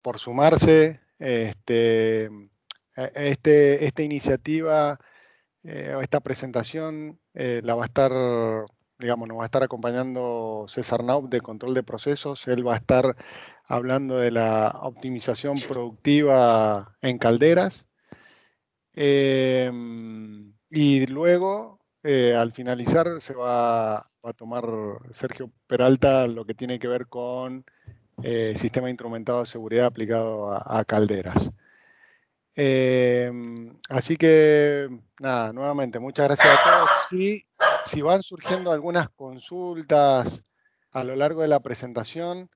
por sumarse. Esta iniciativa, esta presentación la va a estar, digamos, nos va a estar acompañando César Naub de Control de Procesos. Él va a estar hablando de la optimización productiva en calderas. Y luego, al finalizar, va a tomar Sergio Peralta lo que tiene que ver con sistema instrumentado de seguridad aplicado a calderas. Así que, nada, nuevamente, muchas gracias a todos. Si van surgiendo algunas consultas a lo largo de la presentación,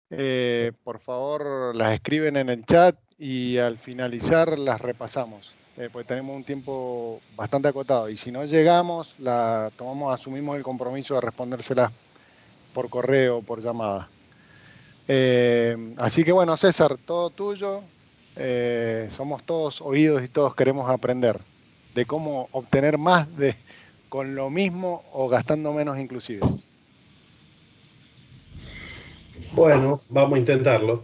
por favor las escriben en el chat y al finalizar las repasamos, porque tenemos un tiempo bastante acotado y si no llegamos, asumimos el compromiso de respondérselas por correo o por llamada. Así que bueno, César, todo tuyo. Somos todos oídos y todos queremos aprender de cómo obtener más con lo mismo o gastando menos inclusive. Bueno, vamos a intentarlo.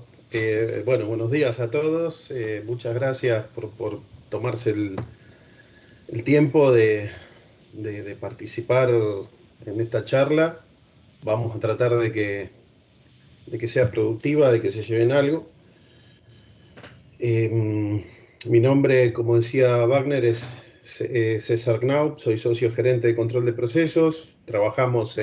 Bueno, buenos días a todos. Muchas gracias por tomarse el tiempo de participar en esta charla. Vamos a tratar de que sea productiva, de que se lleven algo. Mi nombre, como decía Wagner, es César Knaub, soy socio gerente de control de procesos. Trabajamos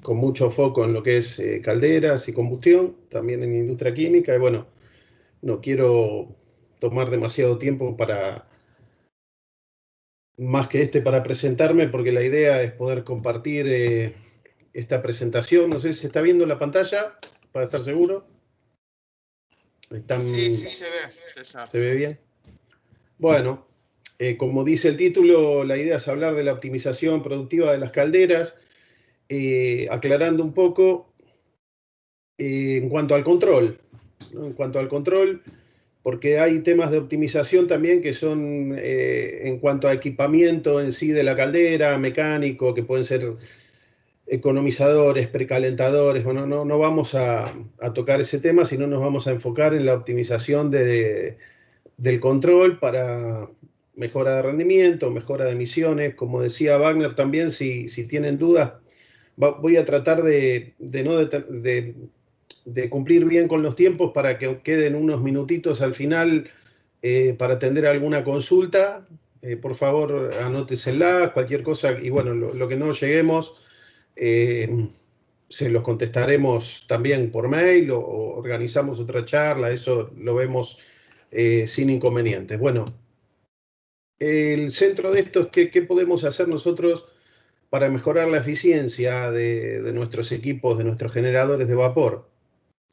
con mucho foco en lo que es calderas y combustión, también en industria química. Y bueno, no quiero tomar demasiado tiempo más que para presentarme, porque la idea es poder compartir esta presentación. No sé si se está viendo la pantalla, para estar seguro. Sí, se ve, César. ¿Se ve bien? Bueno, como dice el título, la idea es hablar de la optimización productiva de las calderas, aclarando un poco en cuanto al control, ¿no? En cuanto al control, porque hay temas de optimización también que son en cuanto a equipamiento en sí de la caldera, mecánico, que pueden ser economizadores, precalentadores. Bueno, no vamos a tocar ese tema, sino nos vamos a enfocar en la optimización del control para mejora de rendimiento, mejora de emisiones. Como decía Wagner también, si tienen dudas, voy a tratar de cumplir bien con los tiempos para que queden unos minutitos al final para atender alguna consulta. Por favor, anótesela, cualquier cosa, y bueno, lo que no lleguemos, se los contestaremos también por mail o organizamos otra charla, eso lo vemos sin inconvenientes. Bueno, el centro de esto es qué podemos hacer nosotros para mejorar la eficiencia de nuestros equipos, de nuestros generadores de vapor.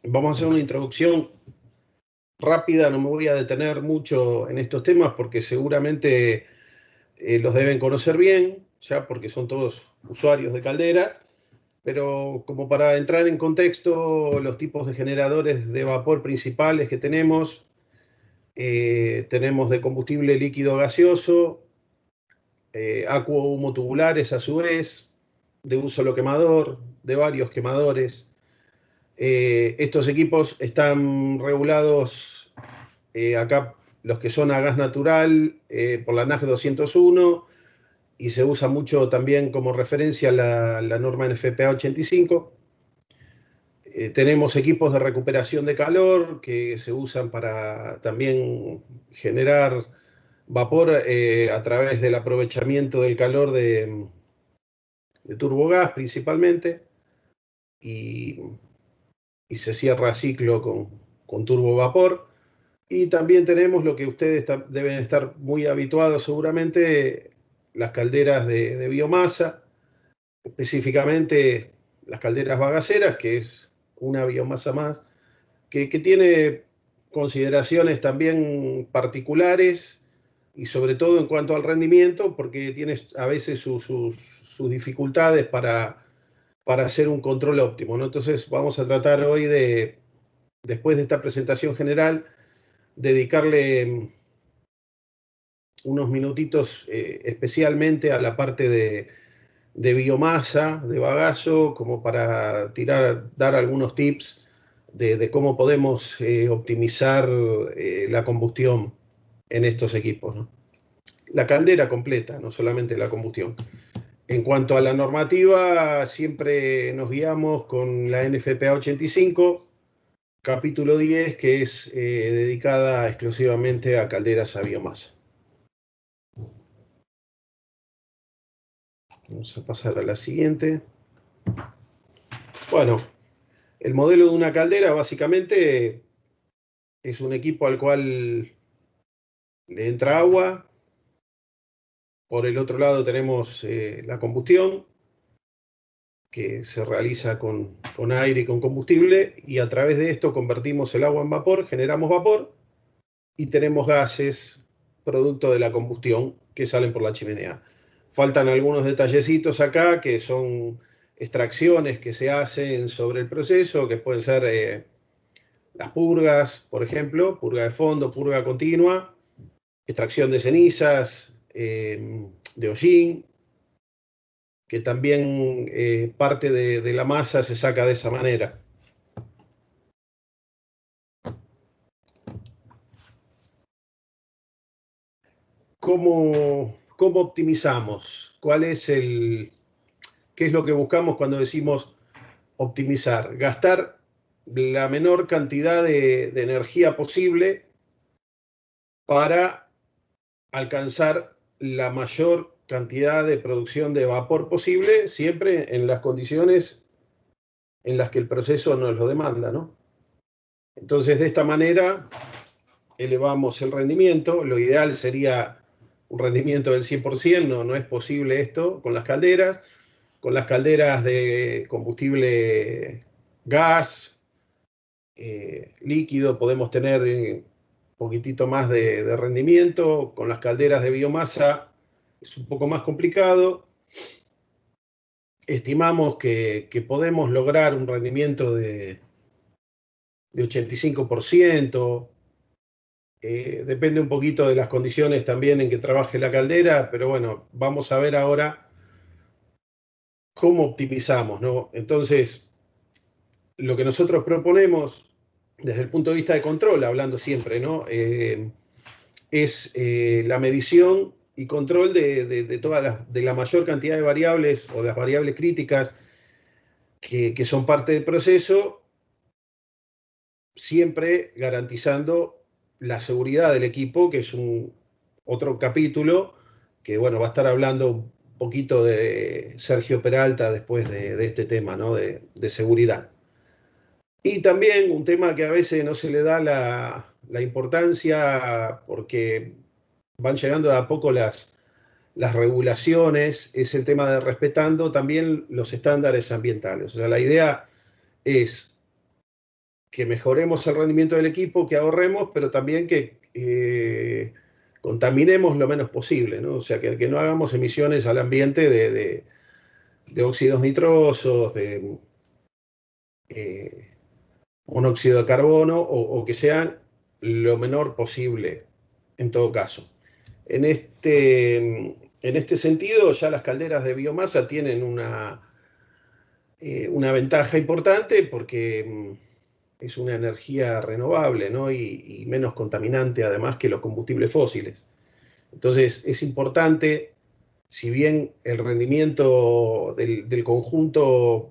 Vamos a hacer una introducción rápida, no me voy a detener mucho en estos temas porque seguramente los deben conocer bien, ya porque son todos usuarios de calderas, pero como para entrar en contexto, los tipos de generadores de vapor principales que tenemos de combustible líquido gaseoso, acuo-humo tubulares a su vez, de un solo quemador, de varios quemadores. Estos equipos están regulados acá, los que son a gas natural, por la NAC 201, y se usa mucho también como referencia la norma NFPA 85. Tenemos equipos de recuperación de calor que se usan para también generar vapor a través del aprovechamiento del calor de turbogás principalmente, y se cierra ciclo con turbovapor. Y también tenemos lo que ustedes deben estar muy habituados seguramente, las calderas de biomasa, específicamente las calderas bagaceras, que es una biomasa más, que tiene consideraciones también particulares y sobre todo en cuanto al rendimiento, porque tiene a veces sus dificultades para hacer un control óptimo, ¿no? Entonces vamos a tratar hoy después de esta presentación general, dedicarle unos minutitos especialmente a la parte de biomasa, de bagazo, como para dar algunos tips de cómo podemos optimizar la combustión en estos equipos, ¿no? La caldera completa, no solamente la combustión. En cuanto a la normativa, siempre nos guiamos con la NFPA 85, capítulo 10, que es dedicada exclusivamente a calderas a biomasa. Vamos a pasar a la siguiente. Bueno, el modelo de una caldera básicamente es un equipo al cual le entra agua. Por el otro lado tenemos la combustión, que se realiza con aire y con combustible, y a través de esto convertimos el agua en vapor, generamos vapor, y tenemos gases producto de la combustión que salen por la chimenea. Faltan algunos detallecitos acá, que son extracciones que se hacen sobre el proceso, que pueden ser las purgas, por ejemplo, purga de fondo, purga continua, extracción de cenizas, de hollín, que también parte de la masa se saca de esa manera. ¿Cómo optimizamos? ¿Qué es lo que buscamos cuando decimos optimizar? Gastar la menor cantidad de energía posible para alcanzar la mayor cantidad de producción de vapor posible, siempre en las condiciones en las que el proceso nos lo demanda, ¿no? Entonces, de esta manera, elevamos el rendimiento. Lo ideal sería un rendimiento del 100%, no es posible esto con las calderas. Con las calderas de combustible gas, líquido, podemos tener un poquitito más de rendimiento. Con las calderas de biomasa es un poco más complicado. Estimamos que podemos lograr un rendimiento de 85%. Depende un poquito de las condiciones también en que trabaje la caldera, pero bueno, vamos a ver ahora cómo optimizamos, ¿no? Entonces, lo que nosotros proponemos desde el punto de vista de control, hablando siempre, ¿no? Es la medición y control de la mayor cantidad de variables o de las variables críticas que son parte del proceso, siempre garantizando la seguridad del equipo, que es otro capítulo que, bueno, va a estar hablando un poquito de Sergio Peralta después de este tema, ¿no? De seguridad. Y también un tema que a veces no se le da la importancia porque van llegando de a poco las regulaciones, es el tema de respetando también los estándares ambientales. O sea, la idea es que mejoremos el rendimiento del equipo, que ahorremos, pero también que contaminemos lo menos posible, ¿no? O sea, que no hagamos emisiones al ambiente de óxidos nitrosos, de monóxido de carbono, o que sean lo menor posible, en todo caso. En este sentido, ya las calderas de biomasa tienen una ventaja importante porque es una energía renovable, ¿no? Y menos contaminante además que los combustibles fósiles. Entonces es importante, si bien el rendimiento del conjunto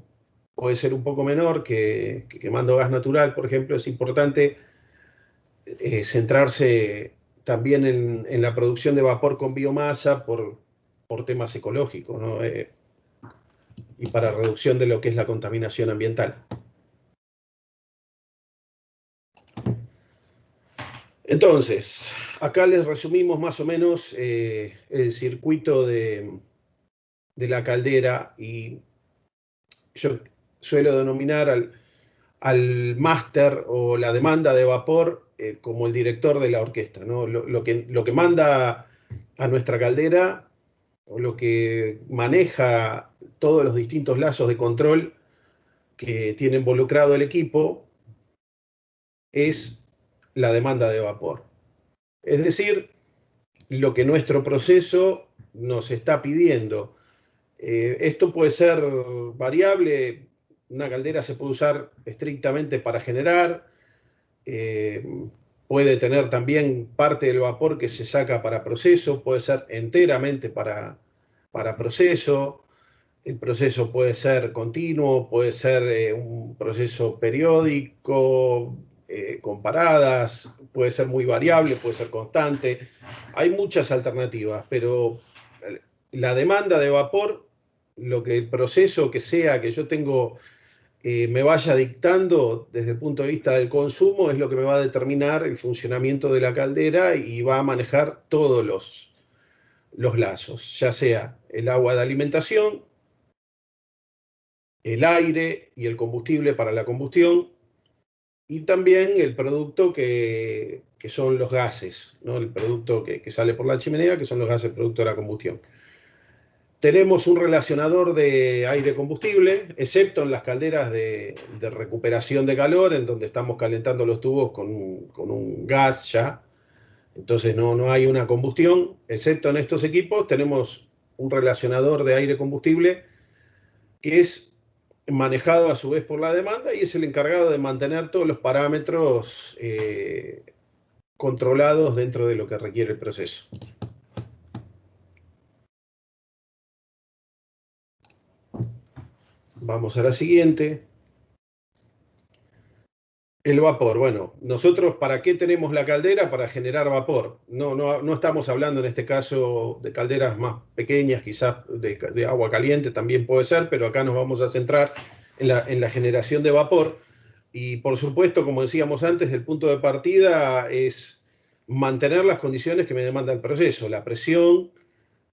puede ser un poco menor que quemando gas natural, por ejemplo, es importante centrarse también en la producción de vapor con biomasa por temas ecológicos, ¿no? Y para reducción de lo que es la contaminación ambiental. Entonces, acá les resumimos más o menos el circuito de la caldera, y yo suelo denominar al máster o la demanda de vapor como el director de la orquesta, ¿no? Lo que manda a nuestra caldera, o lo que maneja todos los distintos lazos de control que tiene involucrado el equipo, es la demanda de vapor. Es decir, lo que nuestro proceso nos está pidiendo. Esto puede ser variable Una caldera se puede usar estrictamente para generar, puede tener también parte del vapor que se saca para proceso, puede ser enteramente para proceso. El proceso puede ser continuo, puede ser un proceso periódico, con paradas, puede ser muy variable, puede ser constante. Hay muchas alternativas, pero la demanda de vapor, lo que el proceso que sea que yo tengo me vaya dictando desde el punto de vista del consumo, es lo que me va a determinar el funcionamiento de la caldera y va a manejar todos los lazos, ya sea el agua de alimentación, el aire y el combustible para la combustión, y también el producto que son los gases, ¿no? El producto que sale por la chimenea, que son los gases producto de la combustión. Tenemos un relacionador de aire-combustible, excepto en las calderas de recuperación de calor, en donde estamos calentando los tubos con un gas ya. Entonces no hay una combustión, excepto en estos equipos tenemos un relacionador de aire-combustible que es manejado a su vez por la demanda y es el encargado de mantener todos los parámetros controlados dentro de lo que requiere el proceso. Vamos a la siguiente. El vapor. Bueno, nosotros, ¿para qué tenemos la caldera? Para generar vapor. No estamos hablando en este caso de calderas más pequeñas, quizás de agua caliente también puede ser, pero acá nos vamos a centrar en la generación de vapor. Y por supuesto, como decíamos antes, el punto de partida es mantener las condiciones que me demanda el proceso, la presión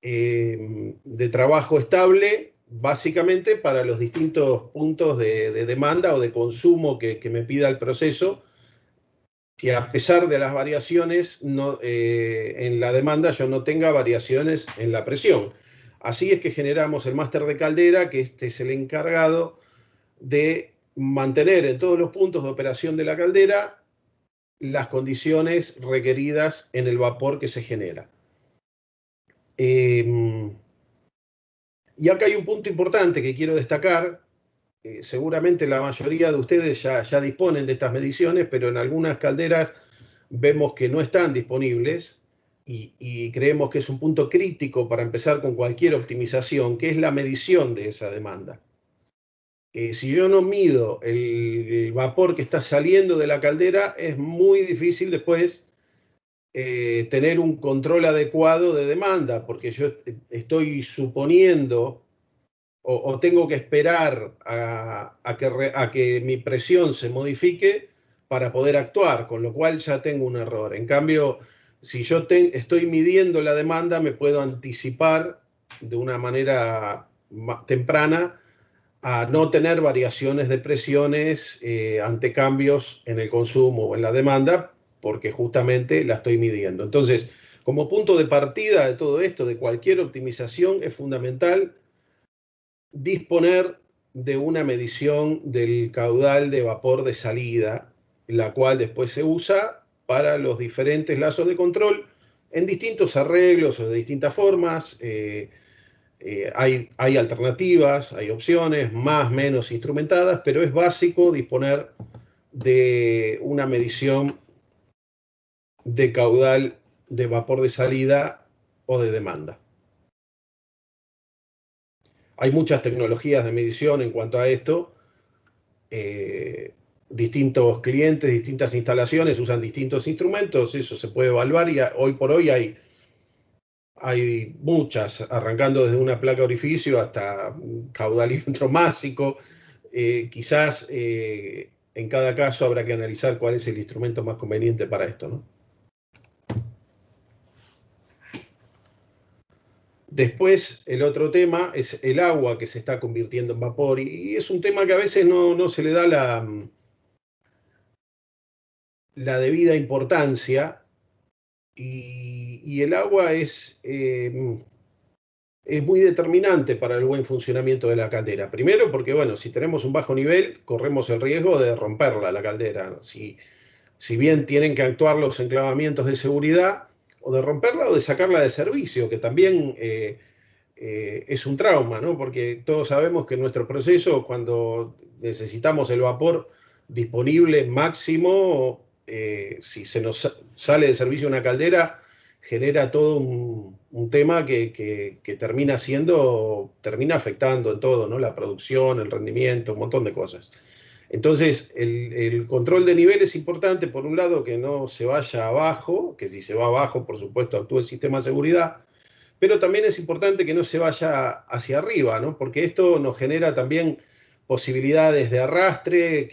de trabajo estable, básicamente para los distintos puntos de demanda o de consumo que me pida el proceso, que a pesar de las variaciones en la demanda, yo no tenga variaciones en la presión. Así es que generamos el máster de caldera, que este es el encargado de mantener en todos los puntos de operación de la caldera las condiciones requeridas en el vapor que se genera. Y acá hay un punto importante que quiero destacar. Seguramente la mayoría de ustedes ya disponen de estas mediciones, pero en algunas calderas vemos que no están disponibles y creemos que es un punto crítico para empezar con cualquier optimización, que es la medición de esa demanda. Si yo no mido el vapor que está saliendo de la caldera, es muy difícil después tener un control adecuado de demanda, porque yo estoy suponiendo o tengo que esperar a que mi presión se modifique para poder actuar, con lo cual ya tengo un error. En cambio, si yo estoy midiendo la demanda, me puedo anticipar de una manera temprana a no tener variaciones de presiones ante cambios en el consumo o en la demanda, porque justamente la estoy midiendo. Entonces, como punto de partida de todo esto, de cualquier optimización, es fundamental disponer de una medición del caudal de vapor de salida, la cual después se usa para los diferentes lazos de control en distintos arreglos o de distintas formas. Hay alternativas, hay opciones, más, menos instrumentadas, pero es básico disponer de una medición de caudal de vapor de salida o de demanda. Hay muchas tecnologías de medición en cuanto a esto. Distintos clientes, distintas instalaciones usan distintos instrumentos, eso se puede evaluar y hoy por hoy hay muchas, arrancando desde una placa orificio hasta un caudalímetro másico. Quizás en cada caso habrá que analizar cuál es el instrumento más conveniente para esto, ¿no? Después, el otro tema es el agua que se está convirtiendo en vapor y es un tema que a veces no se le da la debida importancia y el agua es muy determinante para el buen funcionamiento de la caldera. Primero porque, bueno, si tenemos un bajo nivel, corremos el riesgo de romperla la caldera. Si bien tienen que actuar los enclavamientos de seguridad, o de romperla o de sacarla de servicio, que también es un trauma, ¿no? Porque todos sabemos que en nuestro proceso, cuando necesitamos el vapor disponible máximo, si se nos sale de servicio una caldera, genera todo un tema que termina afectando en todo, ¿no? La producción, el rendimiento, un montón de cosas. Entonces, el control de nivel es importante, por un lado, que no se vaya abajo, que si se va abajo, por supuesto, actúe el sistema de seguridad, pero también es importante que no se vaya hacia arriba, ¿no? Porque esto nos genera también posibilidades de arrastre,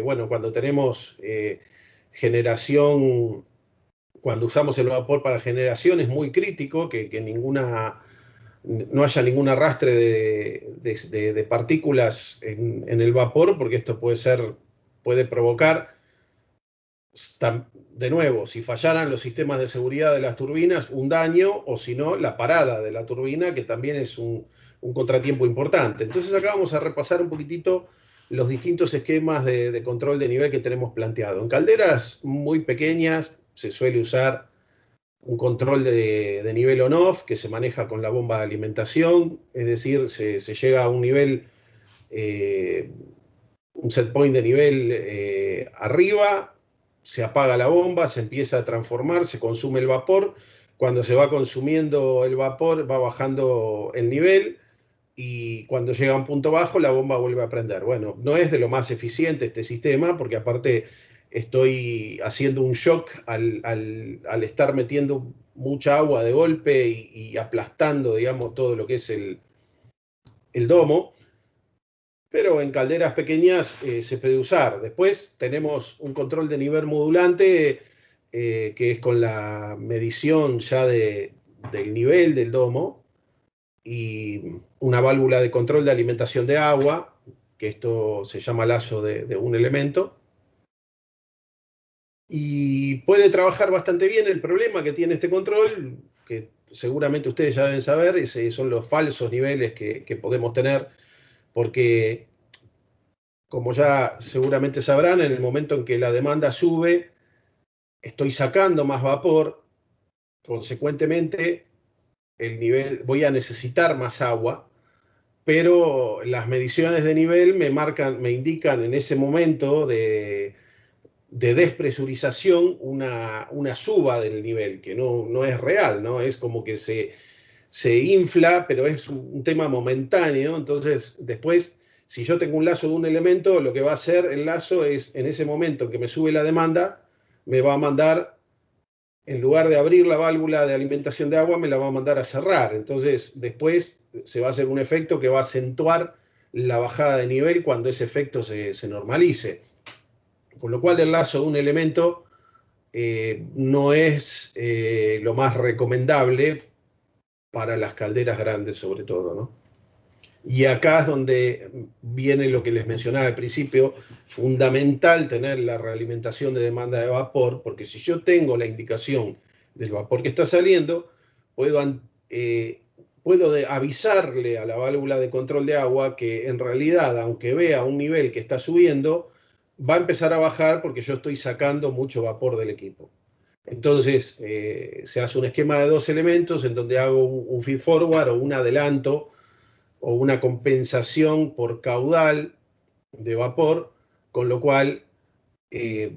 bueno, cuando tenemos generación, cuando usamos el vapor para generación es muy crítico que no haya ningún arrastre de partículas en el vapor, porque esto puede provocar, de nuevo, si fallaran los sistemas de seguridad de las turbinas, un daño, o si no, la parada de la turbina, que también es un contratiempo importante. Entonces acá vamos a repasar un poquitito los distintos esquemas de control de nivel que tenemos planteado. En calderas muy pequeñas se suele usar un control de nivel on-off que se maneja con la bomba de alimentación, es decir, se llega a un nivel, un set point de nivel arriba, se apaga la bomba, se empieza a transformar, se consume el vapor. Cuando se va consumiendo el vapor, va bajando el nivel y cuando llega a un punto bajo, la bomba vuelve a prender. Bueno, no es de lo más eficiente este sistema, porque aparte estoy haciendo un shock al estar metiendo mucha agua de golpe y aplastando, digamos, todo lo que es el domo. Pero en calderas pequeñas se puede usar. Después tenemos un control de nivel modulante, que es con la medición ya del nivel del domo, y una válvula de control de alimentación de agua, que esto se llama lazo de un elemento. Y puede trabajar bastante bien. El problema que tiene este control, que seguramente ustedes ya deben saber, son los falsos niveles que podemos tener, porque como ya seguramente sabrán, en el momento en que la demanda sube, estoy sacando más vapor, consecuentemente voy a necesitar más agua, pero las mediciones de nivel me indican en ese momento de despresurización una suba del nivel, que no es real, ¿no? Es como que se infla, pero es un tema momentáneo. Entonces, después, si yo tengo un lazo de un elemento, lo que va a hacer el lazo es, en ese momento en que me sube la demanda, me va a mandar, en lugar de abrir la válvula de alimentación de agua, me la va a mandar a cerrar. Entonces, después se va a hacer un efecto que va a acentuar la bajada de nivel cuando ese efecto se normalice. Con lo cual, el lazo de un elemento no es lo más recomendable para las calderas grandes, sobre todo, ¿no? Y acá es donde viene lo que les mencionaba al principio: fundamental tener la realimentación de demanda de vapor, porque si yo tengo la indicación del vapor que está saliendo, puedo avisarle a la válvula de control de agua que en realidad, aunque vea un nivel que está subiendo, va a empezar a bajar porque yo estoy sacando mucho vapor del equipo. Entonces, se hace un esquema de dos elementos en donde hago un feed forward o un adelanto o una compensación por caudal de vapor, con lo cual eh,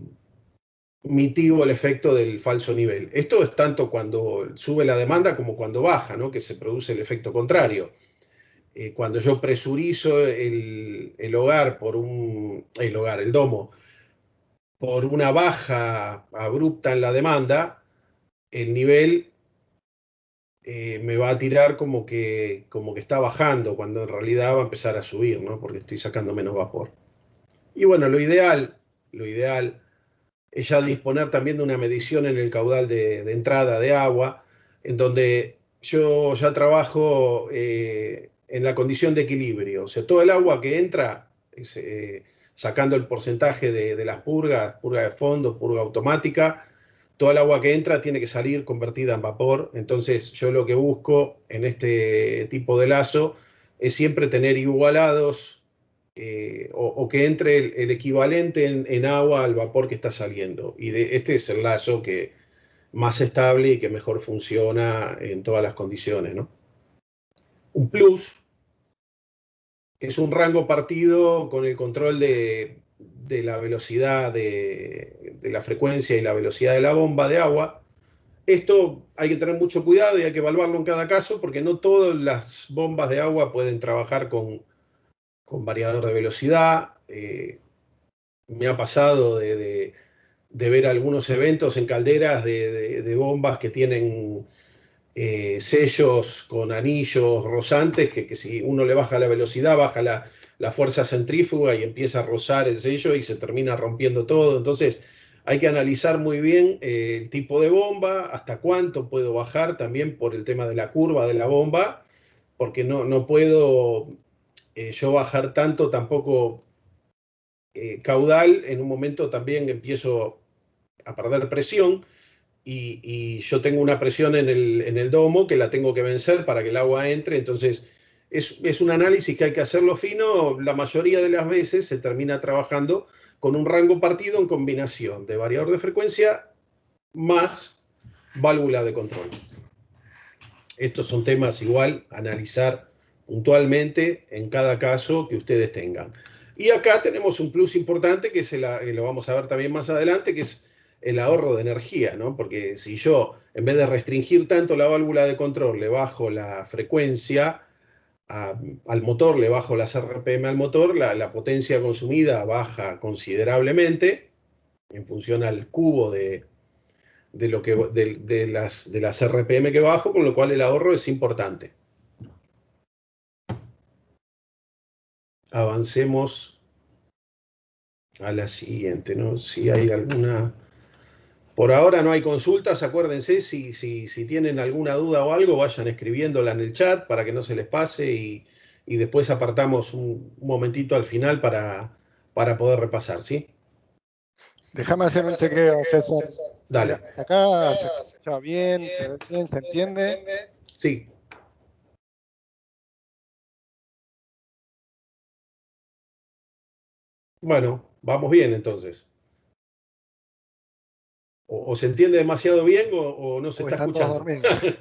mitigo el efecto del falso nivel. Esto es tanto cuando sube la demanda como cuando baja, ¿no? Que se produce el efecto contrario. Cuando yo presurizo el domo, por una baja abrupta en la demanda, el nivel me va a tirar como que está bajando, cuando en realidad va a empezar a subir, ¿no? Porque estoy sacando menos vapor. Y bueno, lo ideal es ya disponer también de una medición en el caudal de entrada de agua, en donde yo ya trabajo en la condición de equilibrio. O sea, todo el agua que entra, sacando el porcentaje de las purgas, purga de fondo, purga automática, toda el agua que entra tiene que salir convertida en vapor. Entonces, yo lo que busco en este tipo de lazo es siempre tener igualados, o que entre el equivalente en agua al vapor que está saliendo. Y este es el lazo que más estable y que mejor funciona en todas las condiciones, ¿no? un plus. Es un rango partido con el control de la velocidad, de la frecuencia y la velocidad de la bomba de agua. Esto hay que tener mucho cuidado y hay que evaluarlo en cada caso porque no todas las bombas de agua pueden trabajar con variador de velocidad. Me ha pasado de ver algunos eventos en calderas de bombas que tienen sellos con anillos rozantes, que si uno le baja la velocidad, baja la fuerza centrífuga y empieza a rozar el sello y se termina rompiendo todo. Entonces hay que analizar muy bien el tipo de bomba, hasta cuánto puedo bajar también por el tema de la curva de la bomba, porque no puedo yo bajar tanto tampoco caudal. En un momento también empiezo a perder presión y yo tengo una presión en el domo que la tengo que vencer para que el agua entre. Entonces es un análisis que hay que hacerlo fino. La mayoría de las veces se termina trabajando con un rango partido en combinación de variador de frecuencia más válvula de control. Estos son temas igual a analizar puntualmente en cada caso que ustedes tengan. Y acá tenemos un plus importante que lo vamos a ver también más adelante, que es el ahorro de energía, ¿no? Porque si yo, en vez de restringir tanto la válvula de control, le bajo la frecuencia al motor, le bajo las RPM al motor, la potencia consumida baja considerablemente en función al cubo de las RPM que bajo, con lo cual el ahorro es importante. Avancemos a la siguiente, ¿no? Si hay alguna... Por ahora no hay consultas, acuérdense, si tienen alguna duda o algo, vayan escribiéndola en el chat para que no se les pase y después apartamos un momentito al final para poder repasar, ¿sí? Déjame hacer un chequeo, César. Dale. Acá se escucha bien, se ve bien, se entiende. Sí. Bueno, vamos bien entonces. O se entiende demasiado bien o no se está Están todos escuchando. dormidos.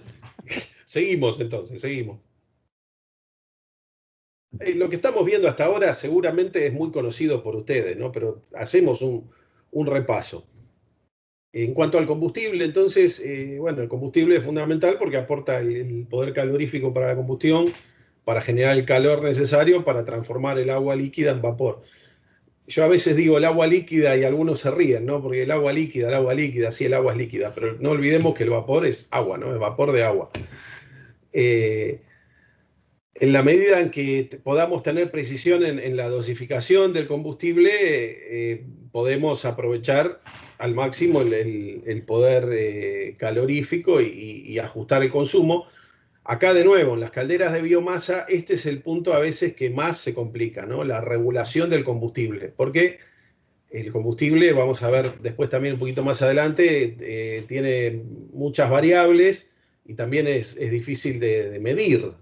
Seguimos entonces, seguimos. Lo que estamos viendo hasta ahora seguramente es muy conocido por ustedes, ¿no? Pero hacemos un repaso. En cuanto al combustible, entonces, bueno, el combustible es fundamental porque aporta el poder calorífico para la combustión, para generar el calor necesario para transformar el agua líquida en vapor. Yo a veces digo el agua líquida y algunos se ríen, ¿no? Porque el agua líquida, sí, el agua es líquida, pero no olvidemos que el vapor es agua, ¿no? Es vapor de agua. En la medida en que podamos tener precisión en la dosificación del combustible, podemos aprovechar al máximo el poder calorífico y ajustar el consumo. Acá de nuevo, en las calderas de biomasa, este es el punto a veces que más se complica, ¿no? La regulación del combustible. Porque el combustible, vamos a ver después también un poquito más adelante, tiene muchas variables y también es difícil de medir.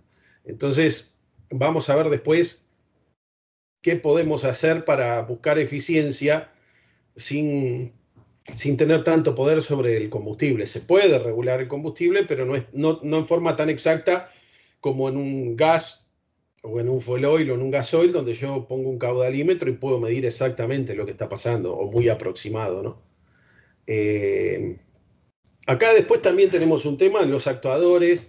Entonces, vamos a ver después qué podemos hacer para buscar eficiencia sin tener tanto poder sobre el combustible. Se puede regular el combustible, pero no en forma tan exacta como en un gas o en un fuel oil o en un gasoil, donde yo pongo un caudalímetro y puedo medir exactamente lo que está pasando, o muy aproximado, ¿no? Acá después también tenemos un tema en los actuadores.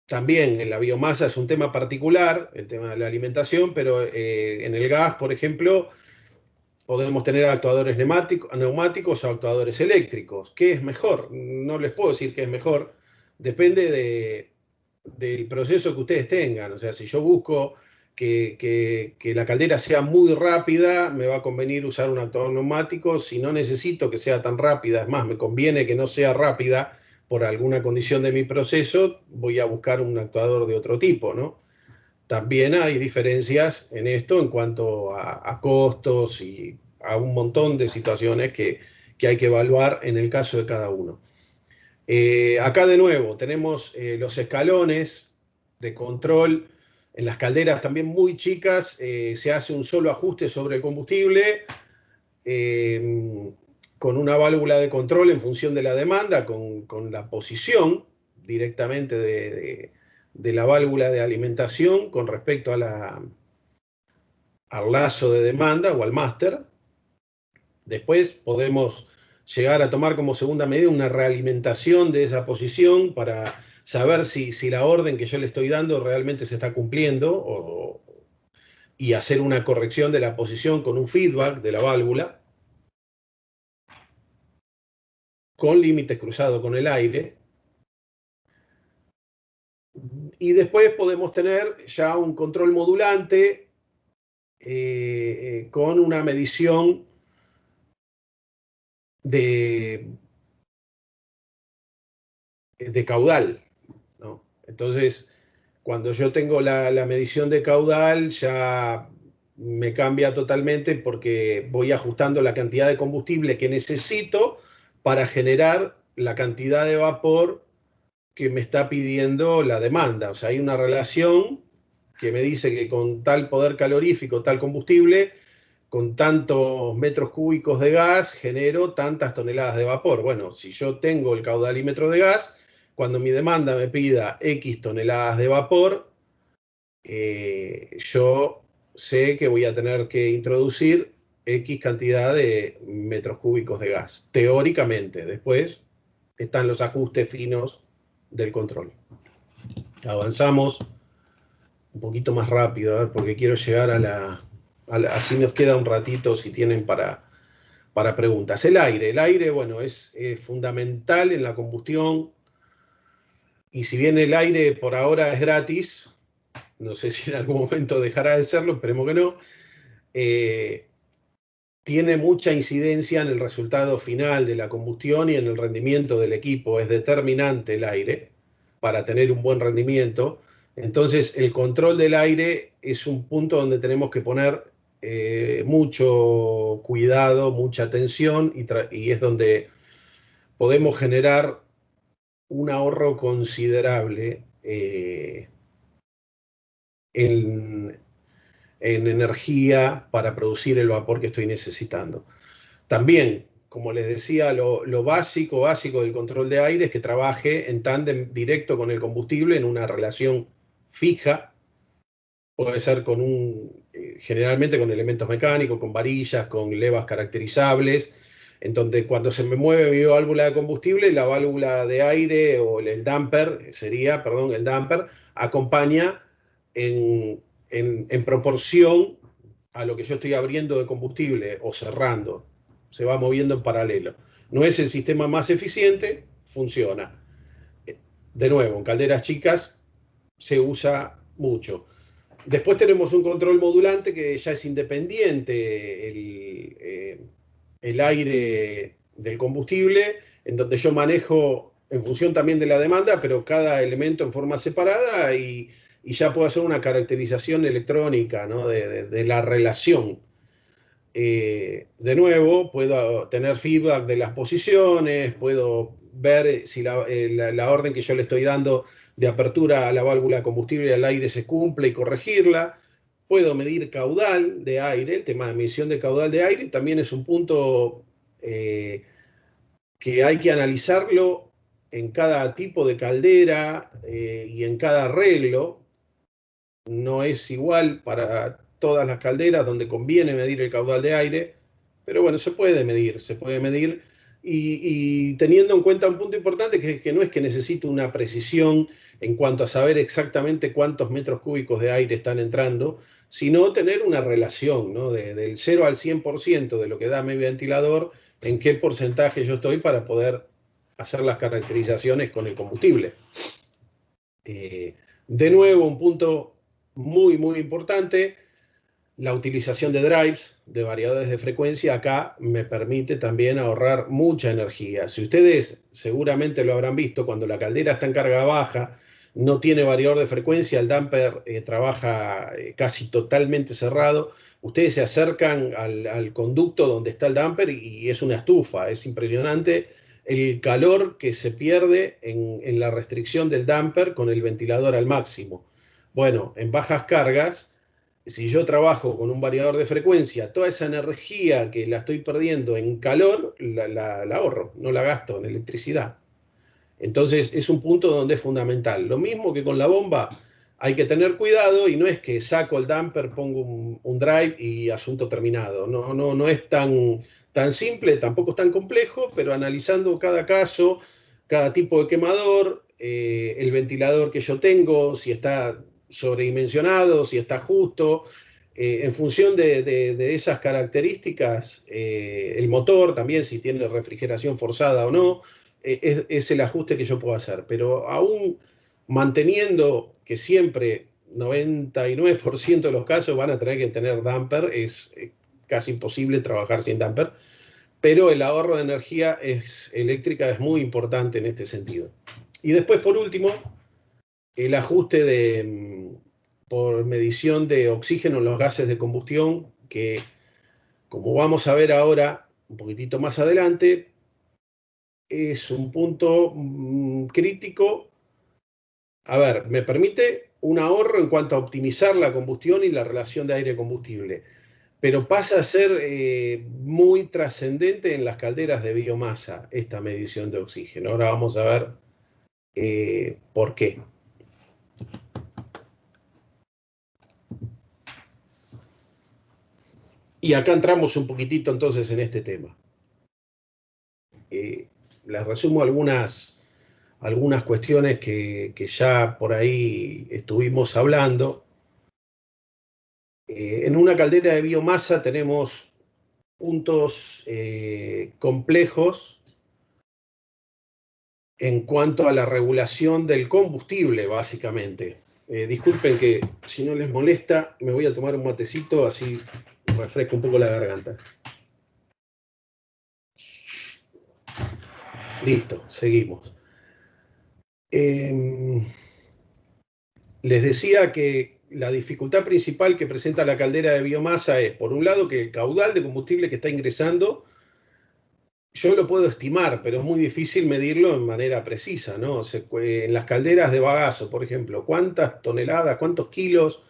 También en la biomasa es un tema particular, el tema de la alimentación, pero en el gas, por ejemplo, podemos tener actuadores neumáticos o actuadores eléctricos. ¿Qué es mejor? No les puedo decir qué es mejor. Depende del proceso que ustedes tengan. O sea, si yo busco que la caldera sea muy rápida, me va a convenir usar un actuador neumático. Si no necesito que sea tan rápida, es más, me conviene que no sea rápida por alguna condición de mi proceso, voy a buscar un actuador de otro tipo, ¿no? También hay diferencias en esto en cuanto a costos y a un montón de situaciones que hay que evaluar en el caso de cada uno. Acá de nuevo tenemos los escalones de control. En las calderas también muy chicas se hace un solo ajuste sobre el combustible con una válvula de control en función de la demanda, con la posición directamente de la válvula de alimentación con respecto a al lazo de demanda o al máster. Después podemos llegar a tomar como segunda medida una realimentación de esa posición para saber si la orden que yo le estoy dando realmente se está cumpliendo y hacer una corrección de la posición con un feedback de la válvula, con límites cruzados con el aire. Y después podemos tener ya un control modulante con una medición de caudal, ¿no? Entonces, cuando yo tengo la medición de caudal, ya me cambia totalmente porque voy ajustando la cantidad de combustible que necesito para generar la cantidad de vapor que me está pidiendo la demanda. O sea, hay una relación que me dice que con tal poder calorífico, tal combustible, con tantos metros cúbicos de gas, genero tantas toneladas de vapor. Bueno, si yo tengo el caudalímetro de gas, cuando mi demanda me pida X toneladas de vapor, yo sé que voy a tener que introducir X cantidad de metros cúbicos de gas, teóricamente. Después están los ajustes finos del control. Avanzamos un poquito más rápido, a ver, porque quiero llegar así nos queda un ratito si tienen para preguntas. El aire, bueno, es fundamental en la combustión, y si bien el aire por ahora es gratis, no sé si en algún momento dejará de serlo, esperemos que no, tiene mucha incidencia en el resultado final de la combustión y en el rendimiento del equipo. Es determinante el aire para tener un buen rendimiento. Entonces, el control del aire es un punto donde tenemos que poner mucho cuidado, mucha atención, y es donde podemos generar un ahorro considerable en, en energía para producir el vapor que estoy necesitando. También, como les decía, lo básico del control de aire es que trabaje en tándem directo con el combustible en una relación fija. Puede ser generalmente con elementos mecánicos, con varillas, con levas caracterizables, en donde cuando se me mueve mi válvula de combustible, la válvula de aire o el damper, el damper, acompaña en proporción a lo que yo estoy abriendo de combustible o cerrando. Se va moviendo en paralelo. No es el sistema más eficiente, funciona. De nuevo, en calderas chicas se usa mucho. Después tenemos un control modulante que ya es independiente, el aire del combustible, en donde yo manejo en función también de la demanda, pero cada elemento en forma separada, y ya puedo hacer una caracterización electrónica, ¿no? de la relación. De nuevo, puedo tener feedback de las posiciones, puedo ver si la orden que yo le estoy dando de apertura a la válvula de combustible y al aire se cumple y corregirla. Puedo medir caudal de aire. El tema de medición de caudal de aire también es un punto que hay que analizarlo en cada tipo de caldera y en cada arreglo. No es igual para todas las calderas donde conviene medir el caudal de aire, pero bueno, se puede medir, y teniendo en cuenta un punto importante, que no es que necesite una precisión en cuanto a saber exactamente cuántos metros cúbicos de aire están entrando, sino tener una relación, ¿no? Del 0 al 100% de lo que da mi ventilador, en qué porcentaje yo estoy para poder hacer las caracterizaciones con el combustible. De nuevo, un punto muy, muy importante, la utilización de drives, de variadores de frecuencia, acá me permite también ahorrar mucha energía. Si ustedes seguramente lo habrán visto, cuando la caldera está en carga baja, no tiene variador de frecuencia, el damper trabaja casi totalmente cerrado, ustedes se acercan al conducto donde está el damper y es una estufa. Es impresionante el calor que se pierde en la restricción del damper con el ventilador al máximo. Bueno, en bajas cargas, si yo trabajo con un variador de frecuencia, toda esa energía que la estoy perdiendo en calor, la ahorro, no la gasto en electricidad. Entonces es un punto donde es fundamental. Lo mismo que con la bomba, hay que tener cuidado y no es que saco el damper, pongo un drive y asunto terminado. No es tan simple, tampoco es tan complejo, pero analizando cada caso, cada tipo de quemador, el ventilador que yo tengo, si está sobredimensionado, si está justo, en función de esas características, el motor también, si tiene refrigeración forzada o no, es el ajuste que yo puedo hacer. Pero aún manteniendo que siempre 99% de los casos van a tener que tener damper, es casi imposible trabajar sin damper, pero el ahorro de energía eléctrica es muy importante en este sentido. Y después, por último, el ajuste por medición de oxígeno en los gases de combustión, que como vamos a ver ahora, un poquitito más adelante, es un punto crítico. A ver, me permite un ahorro en cuanto a optimizar la combustión y la relación de aire-combustible, pero pasa a ser muy trascendente en las calderas de biomasa esta medición de oxígeno. Ahora vamos a ver por qué. Y acá entramos un poquitito entonces en este tema. Les resumo algunas cuestiones que ya por ahí estuvimos hablando. En una caldera de biomasa tenemos puntos complejos en cuanto a la regulación del combustible, básicamente. Disculpen que si no les molesta, me voy a tomar un matecito, así refresco un poco la garganta. Listo, seguimos. Les decía que la dificultad principal que presenta la caldera de biomasa es, por un lado, que el caudal de combustible que está ingresando, yo lo puedo estimar, pero es muy difícil medirlo de manera precisa, ¿no? En las calderas de bagazo, por ejemplo, ¿cuántas toneladas, cuántos kilos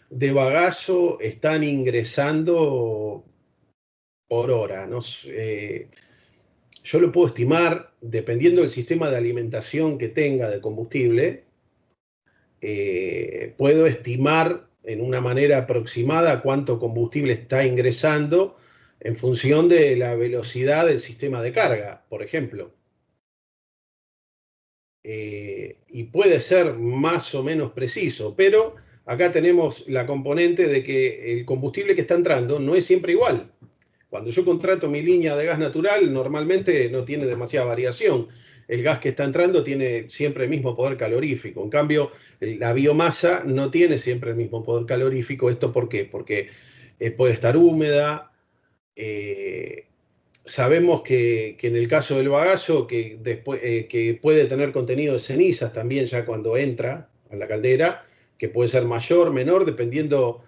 de bagazo están ingresando por hora? ¿No? Yo lo puedo estimar dependiendo del sistema de alimentación que tenga de combustible. Puedo estimar en una manera aproximada cuánto combustible está ingresando en función de la velocidad del sistema de carga, por ejemplo. Y puede ser más o menos preciso, pero acá tenemos la componente de que el combustible que está entrando no es siempre igual. Cuando yo contrato mi línea de gas natural, normalmente no tiene demasiada variación. El gas que está entrando tiene siempre el mismo poder calorífico. En cambio, la biomasa no tiene siempre el mismo poder calorífico. ¿Esto por qué? Porque puede estar húmeda. Sabemos que en el caso del bagazo, que puede tener contenido de cenizas también ya cuando entra a la caldera, que puede ser mayor, menor, dependiendo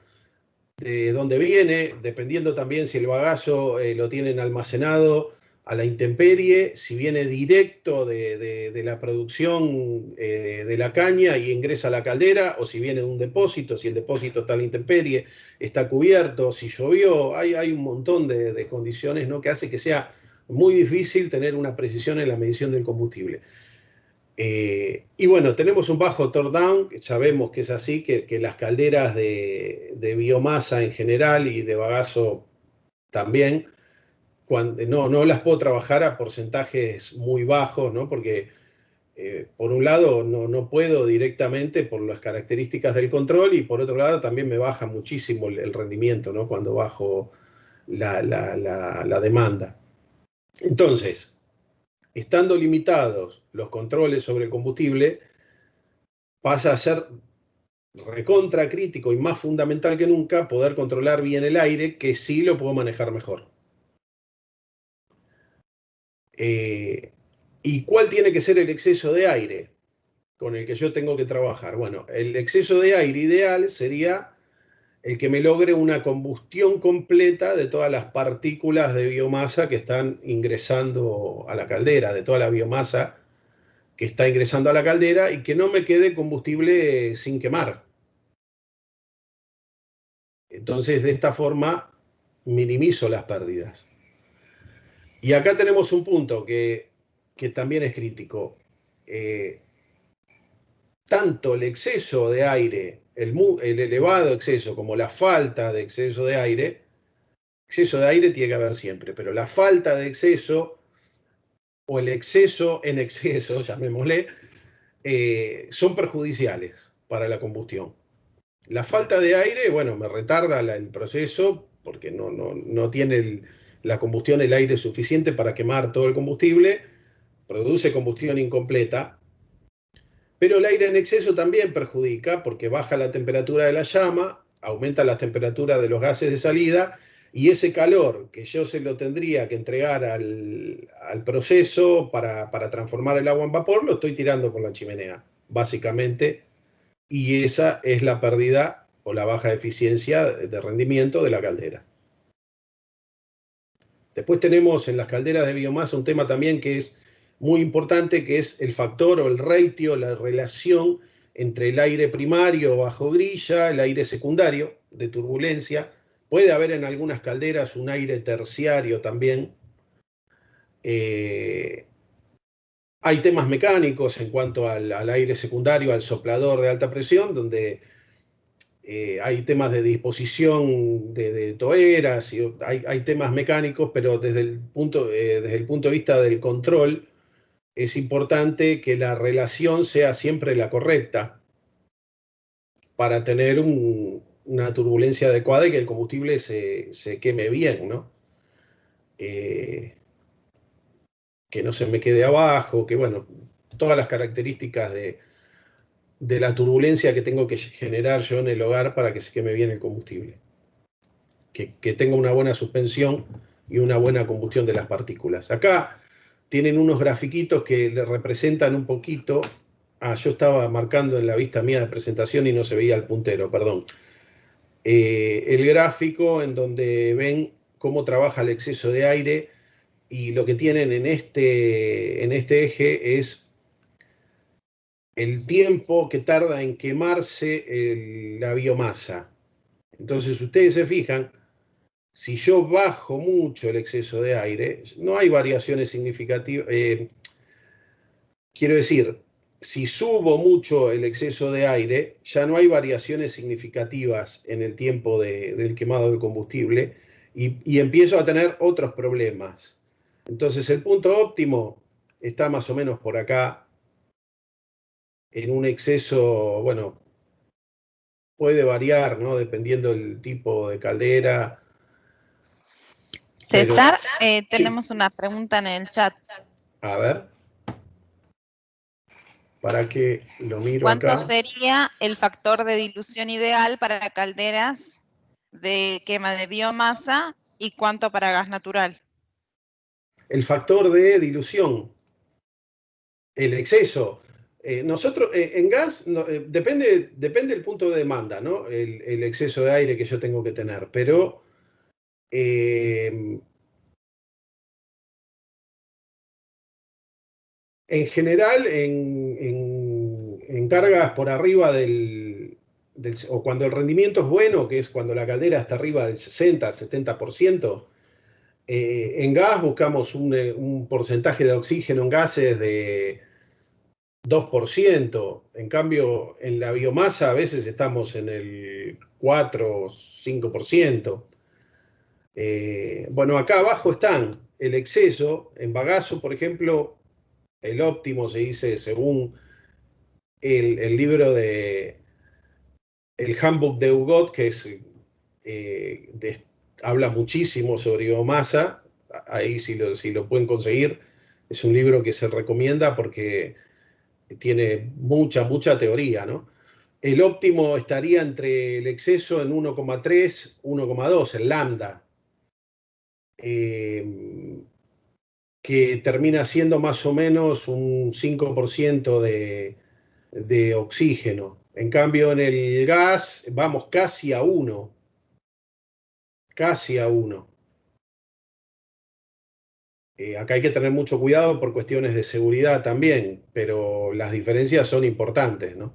de dónde viene, dependiendo también si el bagazo lo tienen almacenado a la intemperie, si viene directo de la producción de la caña y ingresa a la caldera, o si viene de un depósito, si el depósito está a la intemperie, está cubierto, si llovió, hay un montón de condiciones, ¿no?, que hace que sea muy difícil tener una precisión en la medición del combustible. Y bueno, tenemos un bajo tordown, sabemos que es así, que las calderas de biomasa en general y de bagazo también, no las puedo trabajar a porcentajes muy bajos, ¿no? Porque por un lado no puedo directamente por las características del control, y por otro lado también me baja muchísimo el rendimiento, ¿no?, cuando bajo la demanda. Entonces, estando limitados los controles sobre el combustible, pasa a ser recontra crítico y más fundamental que nunca poder controlar bien el aire, que sí lo puedo manejar mejor. ¿Y cuál tiene que ser el exceso de aire con el que yo tengo que trabajar? Bueno, el exceso de aire ideal sería el que me logre una combustión completa de todas las partículas de biomasa que están ingresando a la caldera, de toda la biomasa que está ingresando a la caldera, y que no me quede combustible sin quemar. Entonces, de esta forma, minimizo las pérdidas. Y acá tenemos un punto que también es crítico. tanto el exceso de aire, el elevado exceso, como la falta de exceso de aire tiene que haber siempre, pero la falta de exceso o el exceso en exceso, llamémosle, son perjudiciales para la combustión. La falta de aire, bueno, me retarda el proceso porque no tiene la combustión, el aire suficiente para quemar todo el combustible, produce combustión incompleta, pero el aire en exceso también perjudica porque baja la temperatura de la llama, aumenta la temperatura de los gases de salida y ese calor que yo se lo tendría que entregar al proceso para transformar el agua en vapor, lo estoy tirando por la chimenea, básicamente, y esa es la pérdida o la baja eficiencia de rendimiento de la caldera. Después tenemos en las calderas de biomasa un tema también que es muy importante, que es el factor o el ratio, la relación entre el aire primario bajo grilla, el aire secundario de turbulencia. Puede haber en algunas calderas un aire terciario también. Hay temas mecánicos en cuanto al aire secundario, al soplador de alta presión, donde hay temas de disposición de toeras, y hay temas mecánicos, pero desde el punto de vista del control, es importante que la relación sea siempre la correcta para tener una turbulencia adecuada y que el combustible se queme bien, ¿no? Que no se me quede abajo, que bueno, todas las características de la turbulencia que tengo que generar yo en el hogar para que se queme bien el combustible. Que tenga una buena suspensión y una buena combustión de las partículas. Acá tienen unos grafiquitos que le representan un poquito. Yo estaba marcando en la vista mía de presentación y no se veía el puntero, perdón. El gráfico en donde ven cómo trabaja el exceso de aire y lo que tienen en este eje es el tiempo que tarda en quemarse la biomasa. Entonces, ustedes se fijan, si yo bajo mucho el exceso de aire, no hay variaciones significativas. Quiero decir, si subo mucho el exceso de aire, ya no hay variaciones significativas en el tiempo del quemado del combustible y empiezo a tener otros problemas. Entonces, el punto óptimo está más o menos por acá, en un exceso, bueno, puede variar, ¿no? Dependiendo del tipo de caldera. Pero, César, sí. tenemos una pregunta en el chat. A ver. Para que lo miro ¿Cuánto acá. sería el factor de dilución ideal para calderas de quema de biomasa y cuánto para gas natural? El factor de dilución, el exceso. Nosotros en gas depende del punto de demanda, ¿no? El exceso de aire que yo tengo que tener, pero en general en cargas por arriba o cuando el rendimiento es bueno, que es cuando la caldera está arriba del 60-70%, en gas buscamos un porcentaje de oxígeno en gases de 2%. En cambio, en la biomasa a veces estamos en el 4-5%. Bueno, acá abajo están el exceso. En bagazo, por ejemplo, el óptimo se dice según el libro el Handbook de Hugot, que habla muchísimo sobre biomasa. Ahí si lo pueden conseguir, es un libro que se recomienda porque tiene mucha teoría, ¿no? El óptimo estaría entre el exceso en 1,3, 1,2, el lambda, que termina siendo más o menos un 5% de oxígeno. En cambio, en el gas vamos casi a 1. Casi a 1. Acá hay que tener mucho cuidado por cuestiones de seguridad también, pero las diferencias son importantes, ¿no?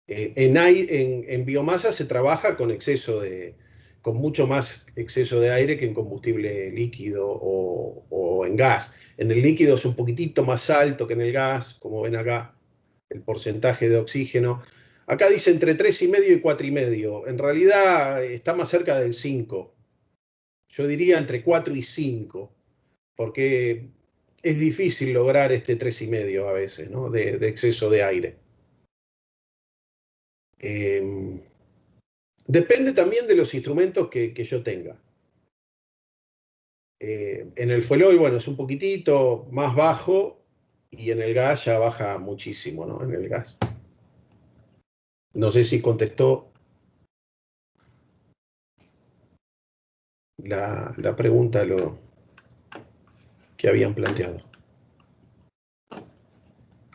En biomasa se trabaja con exceso con mucho más exceso de aire que en combustible líquido o en gas. En el líquido es un poquitito más alto que en el gas, como ven acá, el porcentaje de oxígeno. Acá dice entre 3,5 y 4,5. En realidad está más cerca del 5. Yo diría entre 4 y 5, porque es difícil lograr este 3,5 a veces, ¿no? de exceso de aire. Depende también de los instrumentos que yo tenga. En el fuel oil, bueno, es un poquitito más bajo, y en el gas ya baja muchísimo, ¿no? En el gas. No sé si contestó la pregunta lo que habían planteado.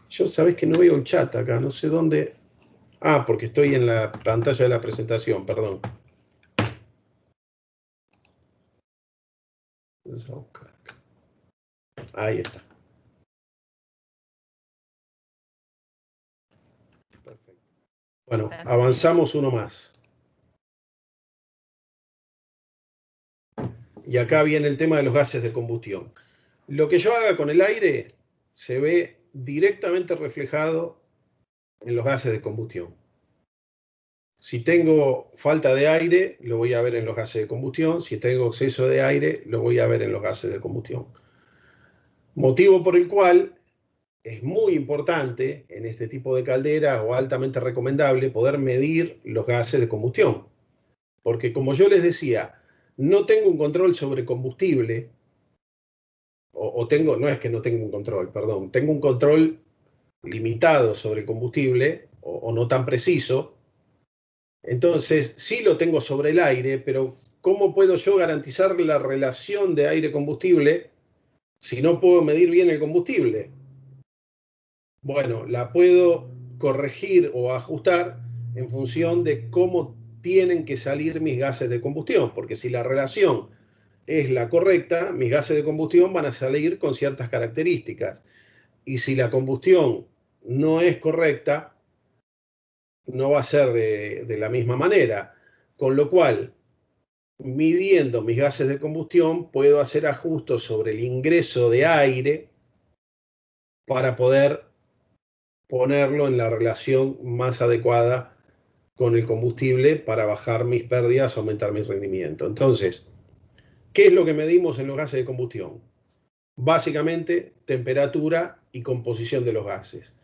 Yo sabés que no veo el chat acá, no sé dónde. Ah, porque estoy en la pantalla de la presentación, perdón. Ahí está. Perfecto. Bueno, avanzamos uno más. Y acá viene el tema de los gases de combustión. Lo que yo haga con el aire se ve directamente reflejado en los gases de combustión. Si tengo falta de aire, lo voy a ver en los gases de combustión. Si tengo exceso de aire, lo voy a ver en los gases de combustión. Motivo por el cual es muy importante en este tipo de caldera, o altamente recomendable, poder medir los gases de combustión. Porque como yo les decía, no tengo un control sobre combustible, no es que no tengo un control, perdón, tengo un control limitado sobre el combustible, o no tan preciso. Entonces, sí lo tengo sobre el aire, pero ¿cómo puedo yo garantizar la relación de aire-combustible si no puedo medir bien el combustible? Bueno, la puedo corregir o ajustar en función de cómo tienen que salir mis gases de combustión, porque si la relación es la correcta, mis gases de combustión van a salir con ciertas características. Y si la combustión no es correcta, no va a ser de la misma manera. Con lo cual, midiendo mis gases de combustión, puedo hacer ajustes sobre el ingreso de aire para poder ponerlo en la relación más adecuada con el combustible para bajar mis pérdidas, aumentar mi rendimiento. Entonces, ¿qué es lo que medimos en los gases de combustión? Básicamente, temperatura y composición de los gases.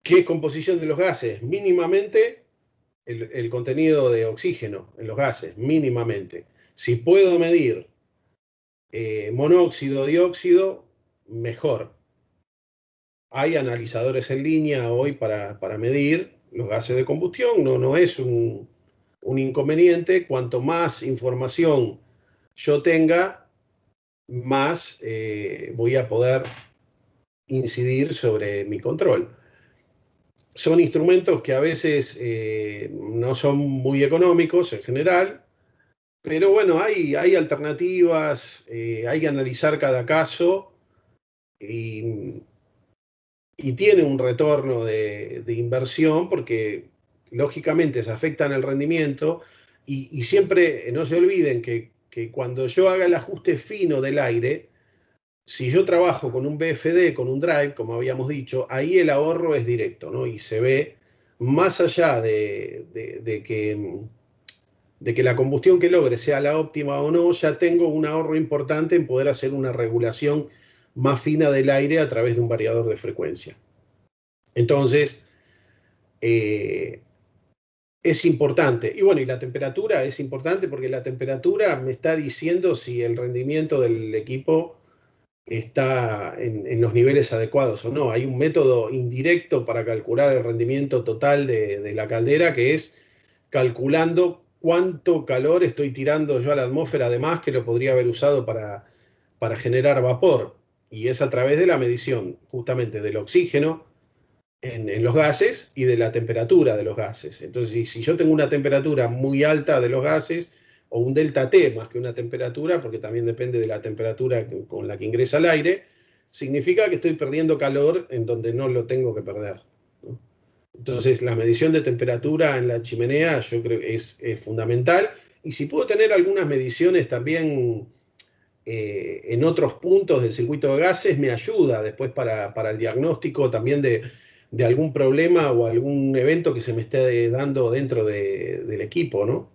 ¿Qué es composición de los gases? Mínimamente el contenido de oxígeno en los gases, mínimamente. Si puedo medir monóxido, dióxido, mejor. Hay analizadores en línea hoy para medir los gases de combustión, no es un inconveniente. Cuanto más información yo tenga, más voy a poder incidir sobre mi control. Son instrumentos que a veces no son muy económicos en general, pero bueno, hay alternativas, hay que analizar cada caso, y tiene un retorno de inversión, porque lógicamente se afectan el rendimiento, y siempre no se olviden que cuando yo haga el ajuste fino del aire, si yo trabajo con un BFD, con un drive, como habíamos dicho, ahí el ahorro es directo, ¿no? Y se ve más allá de que la combustión que logre sea la óptima o no, ya tengo un ahorro importante en poder hacer una regulación más fina del aire a través de un variador de frecuencia. Entonces, es importante. Y bueno, y la temperatura es importante, porque la temperatura me está diciendo si el rendimiento del equipo está en los niveles adecuados o no. Hay un método indirecto para calcular el rendimiento total de la caldera, que es calculando cuánto calor estoy tirando yo a la atmósfera, además que lo podría haber usado para generar vapor. Y es a través de la medición justamente del oxígeno en los gases y de la temperatura de los gases. Entonces, si yo tengo una temperatura muy alta de los gases, o un delta T más que una temperatura, porque también depende de la temperatura con la que ingresa el aire, significa que estoy perdiendo calor en donde no lo tengo que perder, ¿no? Entonces, la medición de temperatura en la chimenea yo creo que es fundamental, Y si puedo tener algunas mediciones también en otros puntos del circuito de gases, me ayuda después para el diagnóstico también de algún problema o algún evento que se me esté dando dentro del equipo, ¿no?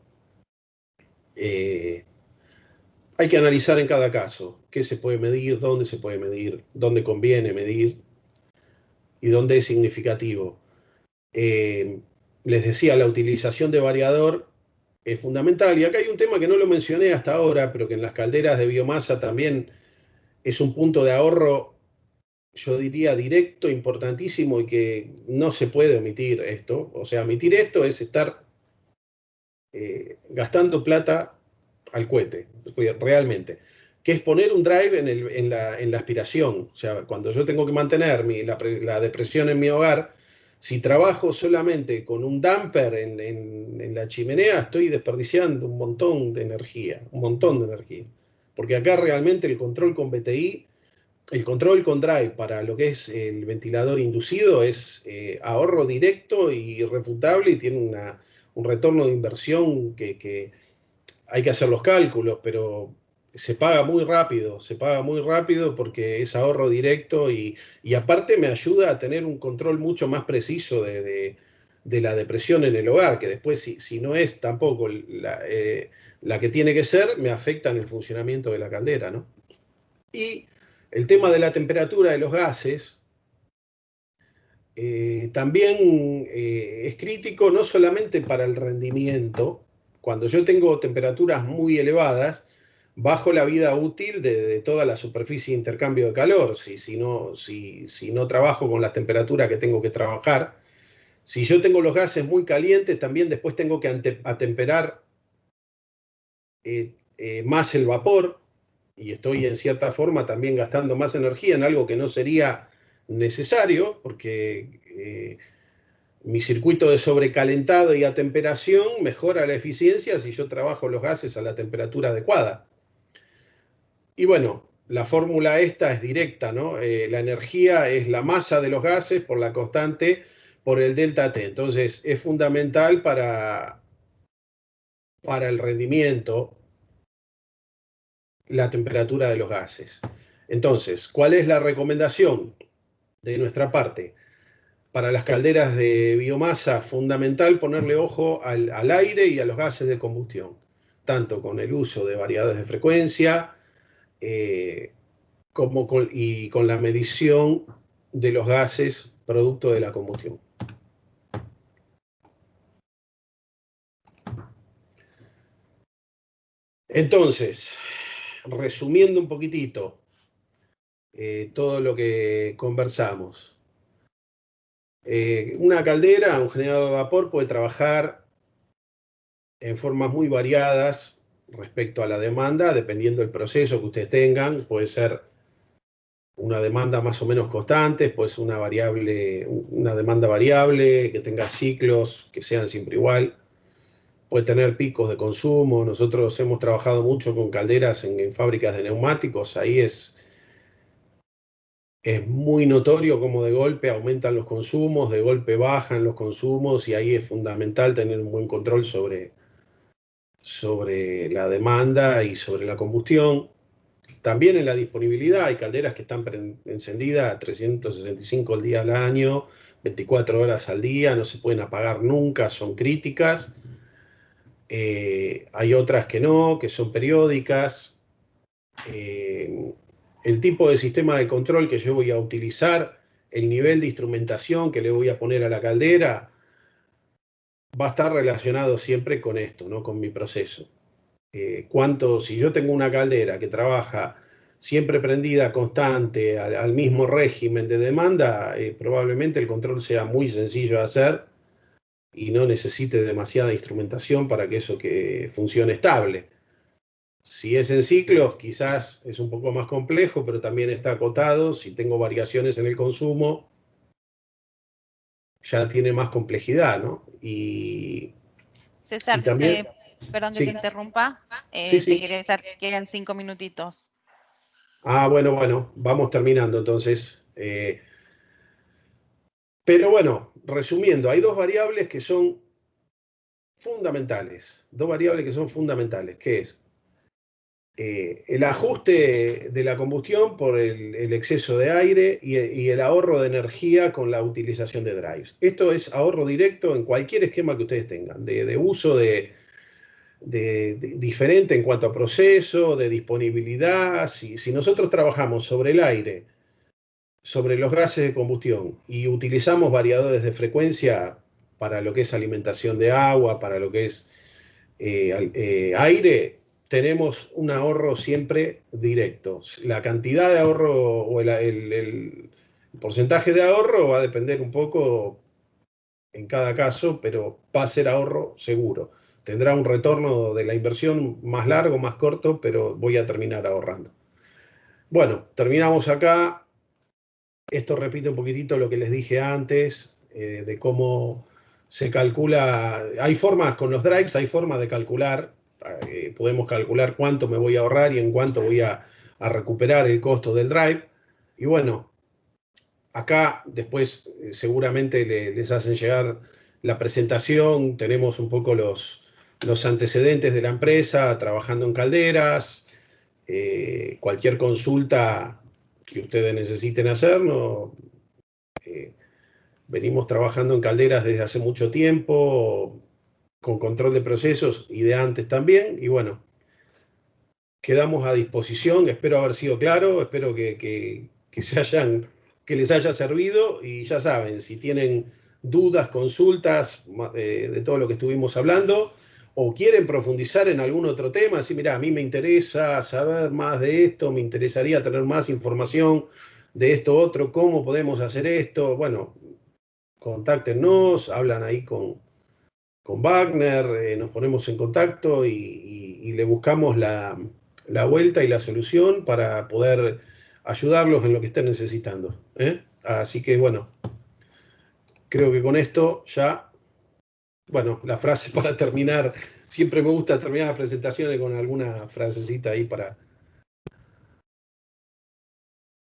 Hay que analizar en cada caso qué se puede medir, dónde conviene medir y dónde es significativo. Les decía, la utilización de variador es fundamental. Y acá hay un tema que no lo mencioné hasta ahora, pero que en las calderas de biomasa también es un punto de ahorro, yo diría, directo, importantísimo y que no se puede omitir esto. O sea, omitir esto es estar gastando plata al cohete, realmente. Que es poner un drive en la aspiración. O sea, cuando yo tengo que mantener la depresión en mi hogar, si trabajo solamente con un damper en la chimenea, estoy desperdiciando un montón de energía, un montón de energía. Porque acá realmente el control con VTI, el control con drive para lo que es el ventilador inducido es ahorro directo y irrefutable y tiene un retorno de inversión que hay que hacer los cálculos, pero se paga muy rápido porque es ahorro directo y aparte me ayuda a tener un control mucho más preciso de la depresión en el hogar, que después si no es tampoco la que tiene que ser, me afecta en el funcionamiento de la caldera, ¿no? Y el tema de la temperatura de los gases también es crítico no solamente para el rendimiento. Cuando yo tengo temperaturas muy elevadas, bajo la vida útil de toda la superficie de intercambio de calor. Si no trabajo con las temperaturas que tengo que trabajar, si yo tengo los gases muy calientes, también después tengo que atemperar más el vapor y estoy en cierta forma también gastando más energía en algo que no sería necesario, porque mi circuito de sobrecalentado y atemperación mejora la eficiencia si yo trabajo los gases a la temperatura adecuada. Y bueno, la fórmula esta es directa, ¿no? La energía es la masa de los gases por la constante por el delta T. Entonces es fundamental para el rendimiento la temperatura de los gases. Entonces, ¿cuál es la recomendación de nuestra parte? Para las calderas de biomasa, fundamental ponerle ojo al aire y a los gases de combustión, tanto con el uso de variadores de frecuencia como con la medición de los gases producto de la combustión. Entonces, resumiendo un poquitito todo lo que conversamos. Una caldera, un generador de vapor puede trabajar en formas muy variadas respecto a la demanda, dependiendo del proceso que ustedes tengan. Puede ser una demanda más o menos constante, puede ser una demanda variable, que tenga ciclos que sean siempre igual. Puede tener picos de consumo. Nosotros hemos trabajado mucho con calderas en fábricas de neumáticos. Ahí es muy notorio cómo de golpe aumentan los consumos, de golpe bajan los consumos, y ahí es fundamental tener un buen control sobre la demanda y sobre la combustión. También en la disponibilidad hay calderas que están encendidas 365 días al año, 24 horas al día, no se pueden apagar nunca, son críticas. Hay otras que no, que son periódicas. El tipo de sistema de control que yo voy a utilizar, el nivel de instrumentación que le voy a poner a la caldera, va a estar relacionado siempre con esto, ¿no? Con mi proceso. Si yo tengo una caldera que trabaja siempre prendida, constante, al mismo régimen de demanda, probablemente el control sea muy sencillo de hacer y no necesite demasiada instrumentación para que eso que funcione estable. Si es en ciclos, quizás es un poco más complejo, pero también está acotado. Si tengo variaciones en el consumo, ya tiene más complejidad, ¿no? César, también... perdón que Sí, te interrumpa, sí, te sí. quedan 5 minutitos. Bueno, vamos terminando entonces. Pero bueno, resumiendo, hay dos variables que son fundamentales, dos variables que son fundamentales, que es el ajuste de la combustión por el exceso de aire y el ahorro de energía con la utilización de drives. Esto es ahorro directo en cualquier esquema que ustedes tengan, de uso diferente en cuanto a proceso, de disponibilidad. Si nosotros trabajamos sobre el aire, sobre los gases de combustión y utilizamos variadores de frecuencia para lo que es alimentación de agua, para lo que es aire, tenemos un ahorro siempre directo. La cantidad de ahorro o el porcentaje de ahorro va a depender un poco en cada caso, pero va a ser ahorro seguro. Tendrá un retorno de la inversión más largo, más corto, pero voy a terminar ahorrando. Bueno, terminamos acá. Esto repite un poquitito lo que les dije antes, de cómo se calcula. Hay formas con los drives, hay formas de calcular. Podemos calcular cuánto me voy a ahorrar y en cuánto voy a recuperar el costo del drive. Y bueno, acá después seguramente les hacen llegar la presentación. Tenemos un poco los antecedentes de la empresa, trabajando en calderas. Cualquier consulta que ustedes necesiten hacer, ¿no? Venimos trabajando en calderas desde hace mucho tiempo, con control de procesos y de antes también, y bueno, quedamos a disposición. Espero haber sido claro, espero que que les haya servido, y ya saben, si tienen dudas, consultas de todo lo que estuvimos hablando, o quieren profundizar en algún otro tema, así, mira, a mí me interesa saber más de esto, me interesaría tener más información de esto otro, cómo podemos hacer esto, bueno, contáctenos, hablan ahí con Wagner, nos ponemos en contacto y le buscamos la vuelta y la solución para poder ayudarlos en lo que estén necesitando, ¿eh? Así que bueno, creo que con esto ya, bueno, la frase para terminar, siempre me gusta terminar las presentaciones con alguna frasecita ahí para...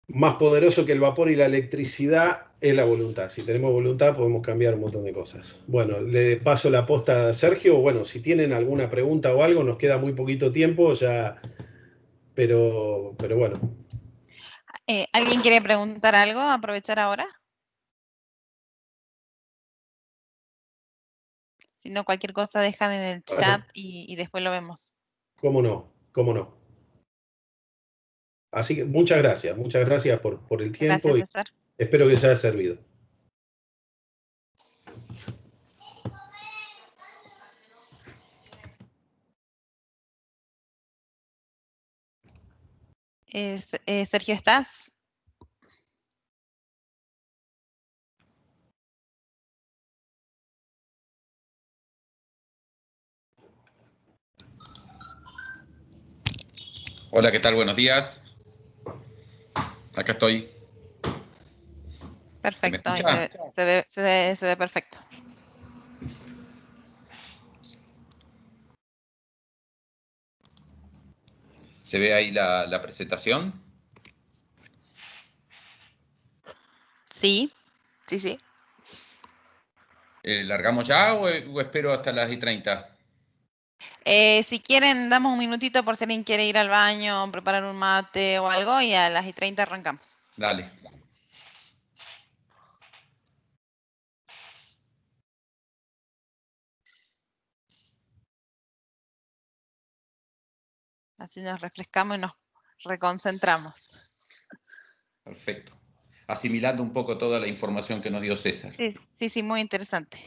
Más poderoso que el vapor y la electricidad es la voluntad. Si tenemos voluntad podemos cambiar un montón de cosas. Bueno, le paso la posta a Sergio. Bueno, si tienen alguna pregunta o algo, nos queda muy poquito tiempo ya, pero bueno. ¿Alguien quiere preguntar algo? ¿Aprovechar ahora? Si no, cualquier cosa dejan en el Bueno, chat y después lo vemos. cómo no, cómo no. Así que muchas gracias por el tiempo Gracias, y César. espero que les haya servido. Sergio, ¿estás? Hola, ¿qué tal? Buenos días. Acá estoy. ¿Se me Perfecto, ahí escucha? se ve perfecto. ¿Se ve ahí la presentación? Sí, sí, sí. ¿Largamos ya o espero hasta las y 30? Si quieren, damos un minutito por si alguien quiere ir al baño, preparar un mate o algo, y a las y 30 arrancamos. Dale. Así nos refrescamos y nos reconcentramos. Perfecto. Asimilando un poco toda la información que nos dio César. Sí, sí, muy interesante.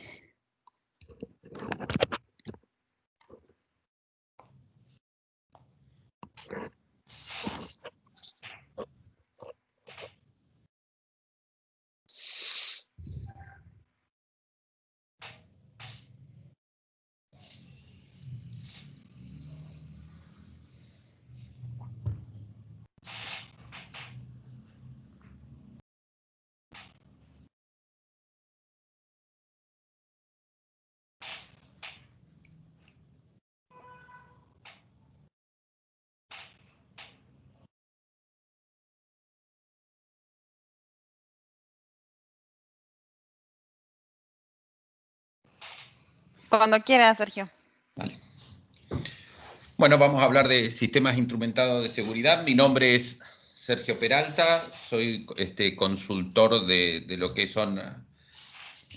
Cuando quiera, Sergio. Vale. Bueno, vamos a hablar de sistemas instrumentados de seguridad. Mi nombre es Sergio Peralta, soy consultor de lo que son,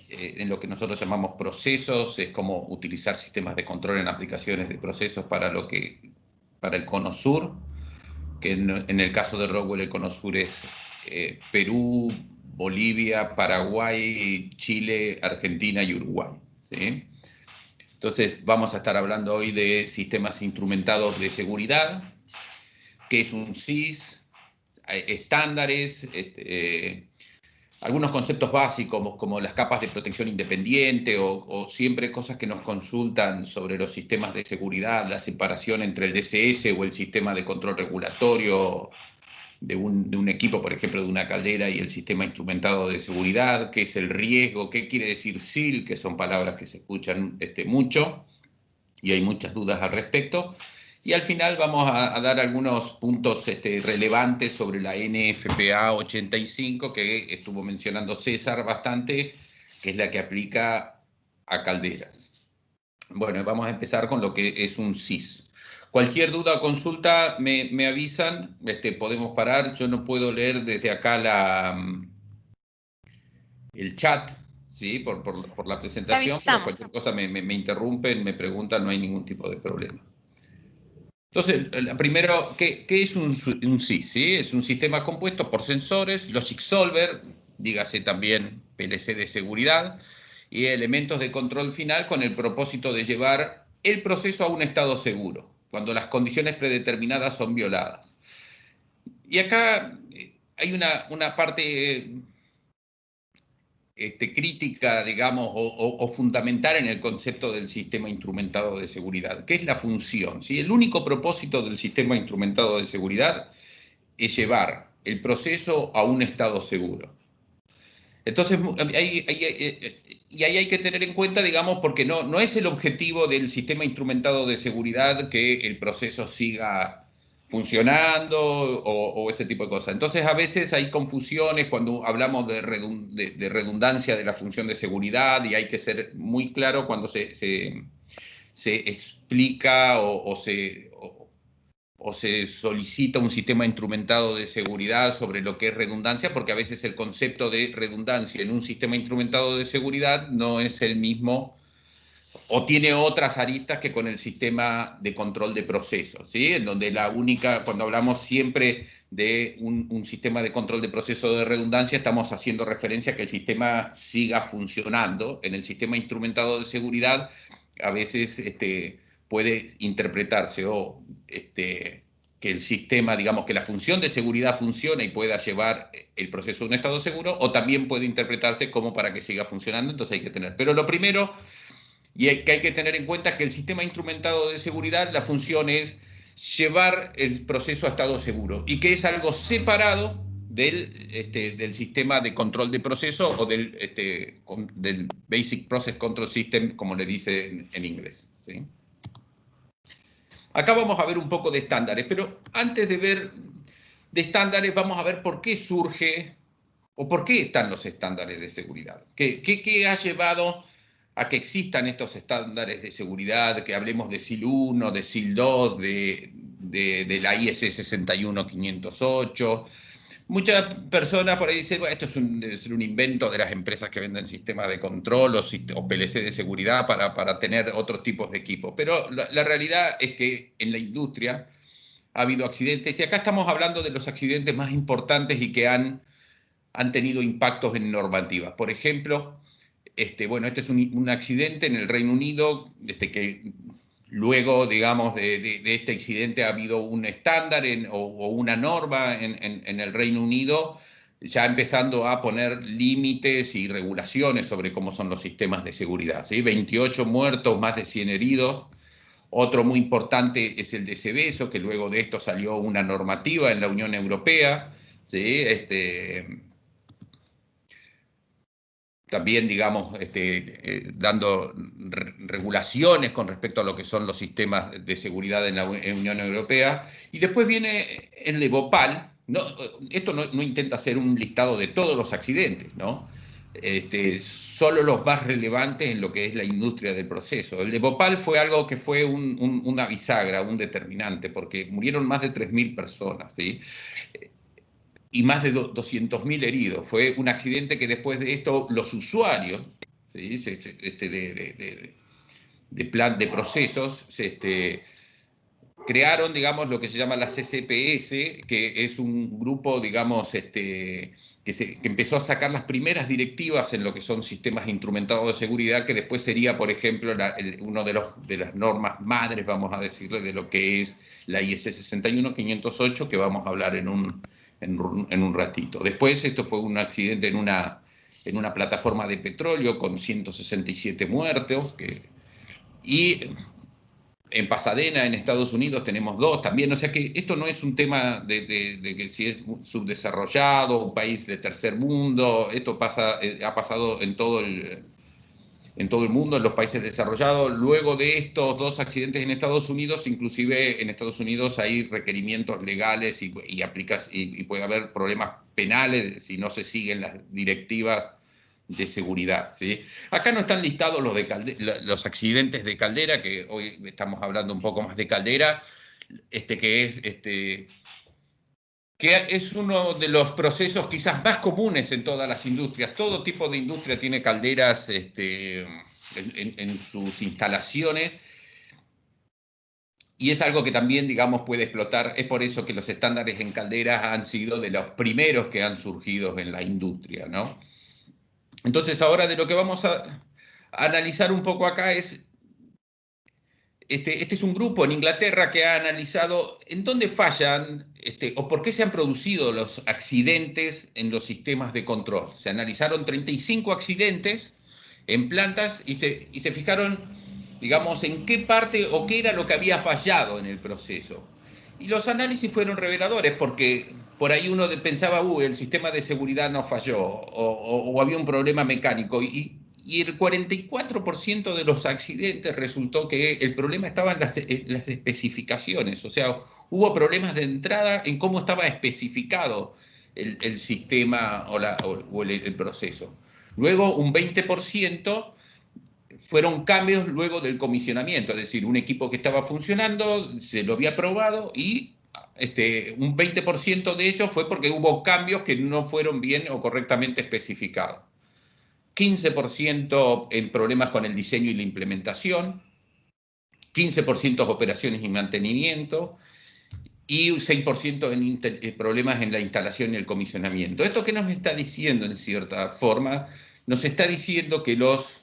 en lo que nosotros llamamos procesos, es como utilizar sistemas de control en aplicaciones de procesos para el Cono Sur, que en el caso de Rockwell el Cono Sur es Perú, Bolivia, Paraguay, Chile, Argentina y Uruguay, ¿sí? Entonces vamos a estar hablando hoy de sistemas instrumentados de seguridad, qué es un SIS, estándares, algunos conceptos básicos como las capas de protección independiente o siempre cosas que nos consultan sobre los sistemas de seguridad, la separación entre el DCS o el sistema de control regulatorio de un equipo, por ejemplo, de una caldera y el sistema instrumentado de seguridad, qué es el riesgo, qué quiere decir SIL, que son palabras que se escuchan mucho y hay muchas dudas al respecto. Y al final vamos a dar algunos puntos relevantes sobre la NFPA 85, que estuvo mencionando César bastante, que es la que aplica a calderas. Bueno, vamos a empezar con lo que es un SIS. Cualquier duda o consulta me avisan, podemos parar. Yo no puedo leer desde acá el chat, ¿sí? por la presentación, pero cualquier cosa me interrumpen, me preguntan, no hay ningún tipo de problema. Entonces, primero, ¿qué es un SIS? ¿Sí? Es un sistema compuesto por sensores, logic solver, dígase también PLC de seguridad, y elementos de control final con el propósito de llevar el proceso a un estado seguro, cuando las condiciones predeterminadas son violadas. Y acá hay una parte crítica, digamos, o fundamental en el concepto del sistema instrumentado de seguridad, que es la función, ¿sí? El único propósito del sistema instrumentado de seguridad es llevar el proceso a un estado seguro. Entonces, y ahí hay que tener en cuenta, digamos, porque no es el objetivo del sistema instrumentado de seguridad que el proceso siga funcionando o ese tipo de cosas. Entonces, a veces hay confusiones cuando hablamos de redundancia de la función de seguridad y hay que ser muy claro cuando se explica o se solicita un sistema instrumentado de seguridad sobre lo que es redundancia, porque a veces el concepto de redundancia en un sistema instrumentado de seguridad no es el mismo o tiene otras aristas que con el sistema de control de procesos, ¿sí? En donde cuando hablamos siempre de un sistema de control de proceso de redundancia, estamos haciendo referencia a que el sistema siga funcionando. En el sistema instrumentado de seguridad, a veces puede interpretarse que el sistema, digamos, que la función de seguridad funcione y pueda llevar el proceso a un estado seguro, o también puede interpretarse como para que siga funcionando, entonces hay que tener. Pero lo primero que hay que tener en cuenta es que el sistema instrumentado de seguridad, la función es llevar el proceso a estado seguro y que es algo separado del sistema de control de proceso o del Basic Process Control System, como le dice en inglés, ¿sí? Acá vamos a ver un poco de estándares, pero antes de ver de estándares vamos a ver por qué surge o por qué están los estándares de seguridad. ¿Qué ha llevado a que existan estos estándares de seguridad, que hablemos de SIL 1, de SIL 2, de la IS 61508? Muchas personas por ahí dicen, bueno, esto debe ser un invento de las empresas que venden sistemas de control o PLC de seguridad para tener otros tipos de equipos. Pero la realidad es que en la industria ha habido accidentes, y acá estamos hablando de los accidentes más importantes y que han tenido impactos en normativas. Por ejemplo, bueno, este es un accidente en el Reino Unido, que luego, digamos, de este accidente ha habido un estándar o una norma en el Reino Unido, ya empezando a poner límites y regulaciones sobre cómo son los sistemas de seguridad, ¿sí? 28 muertos, más de 100 heridos. Otro muy importante es el de Seveso, que luego de esto salió una normativa en la Unión Europea, ¿sí? También, digamos, dando regulaciones con respecto a lo que son los sistemas de seguridad en la Unión Europea. Y después viene el de Bhopal. Esto no intenta hacer un listado de todos los accidentes, ¿no? solo los más relevantes en lo que es la industria del proceso. El de Bhopal fue algo que fue una bisagra, un determinante, porque murieron más de 3.000 personas, ¿sí? Y más de 200.000 heridos. Fue un accidente que después de esto los usuarios, ¿sí? de procesos, crearon, digamos, lo que se llama la CCPS, que es un grupo, digamos, que empezó a sacar las primeras directivas en lo que son sistemas instrumentados de seguridad, que después sería, por ejemplo, uno de las normas madres, vamos a decirle, de lo que es la IS 61508, que vamos a hablar en un ratito. Después esto fue un accidente en una plataforma de petróleo con 167 muertos, y en Pasadena, en Estados Unidos, tenemos 2 también. O sea que esto no es un tema de que si es subdesarrollado, un país de tercer mundo. Esto ha pasado en todo el mundo, en los países desarrollados. Luego de estos 2 accidentes en Estados Unidos, inclusive en Estados Unidos hay requerimientos legales y puede haber problemas penales si no se siguen las directivas de seguridad, ¿sí? Acá no están listados los accidentes de Caldera, que hoy estamos hablando un poco más de Caldera, que es uno de los procesos quizás más comunes en todas las industrias. Todo tipo de industria tiene calderas en sus instalaciones, y es algo que también, digamos, puede explotar. Es por eso que los estándares en calderas han sido de los primeros que han surgido en la industria, ¿no? Entonces, ahora de lo que vamos a analizar un poco acá es, este es un grupo en Inglaterra que ha analizado en dónde fallan o por qué se han producido los accidentes en los sistemas de control. Se analizaron 35 accidentes en plantas y se fijaron, digamos, en qué parte o qué era lo que había fallado en el proceso. Y los análisis fueron reveladores, porque por ahí uno pensaba, el sistema de seguridad no falló, o había un problema mecánico, y el 44% de los accidentes resultó que el problema estaba en las especificaciones. O sea, hubo problemas de entrada en cómo estaba especificado el sistema o el proceso. Luego, un 20% fueron cambios luego del comisionamiento, es decir, un equipo que estaba funcionando, se lo había probado, y un 20% de ellos fue porque hubo cambios que no fueron bien o correctamente especificados. 15% en problemas con el diseño y la implementación, 15% operaciones y mantenimiento, y 6% en problemas en la instalación y el comisionamiento. ¿Esto qué nos está diciendo en cierta forma? Nos está diciendo que los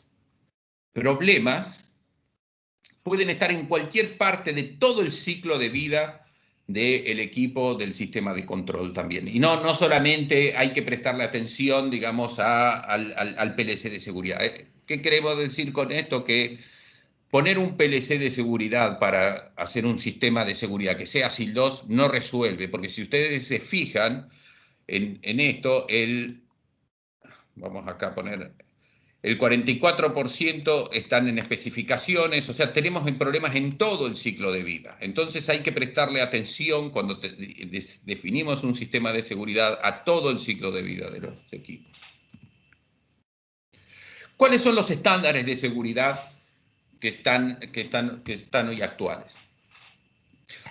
problemas pueden estar en cualquier parte de todo el ciclo de vida del equipo del sistema de control también. Y no solamente hay que prestarle atención, digamos, al PLC de seguridad. ¿Qué queremos decir con esto? Que poner un PLC de seguridad para hacer un sistema de seguridad que sea SIL 2 no resuelve, porque si ustedes se fijan en esto, vamos acá a poner, el 44% están en especificaciones. O sea, tenemos problemas en todo el ciclo de vida. Entonces hay que prestarle atención cuando definimos un sistema de seguridad a todo el ciclo de vida de los equipos. ¿Cuáles son los estándares de seguridad que están hoy actuales?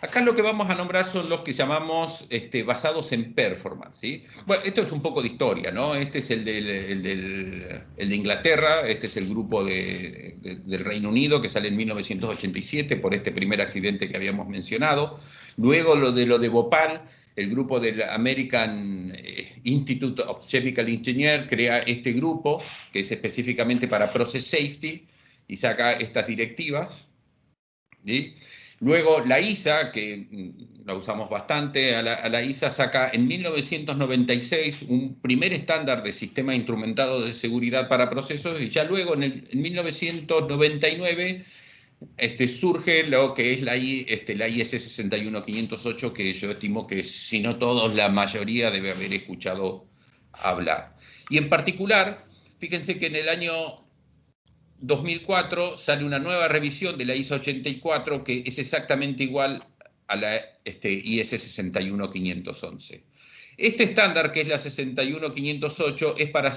Acá lo que vamos a nombrar son los que llamamos basados en performance, ¿sí? Bueno, esto es un poco de historia, ¿no? Este es el de Inglaterra, este es el grupo del Reino Unido, que sale en 1987 por este primer accidente que habíamos mencionado. Luego lo de Bhopal, el grupo del American Institute of Chemical Engineers crea este grupo, que es específicamente para Process Safety, y saca estas directivas, ¿sí? Luego la ISA, que la usamos bastante, a la ISA saca en 1996 un primer estándar de sistema instrumentado de seguridad para procesos, y ya luego en 1999 surge lo que es la IS 61508, que yo estimo que si no todos, la mayoría debe haber escuchado hablar. Y en particular, fíjense que en el año 2004 sale una nueva revisión de la ISO 84 que es exactamente igual a la IS 61511. Este estándar, que es la 61508, es para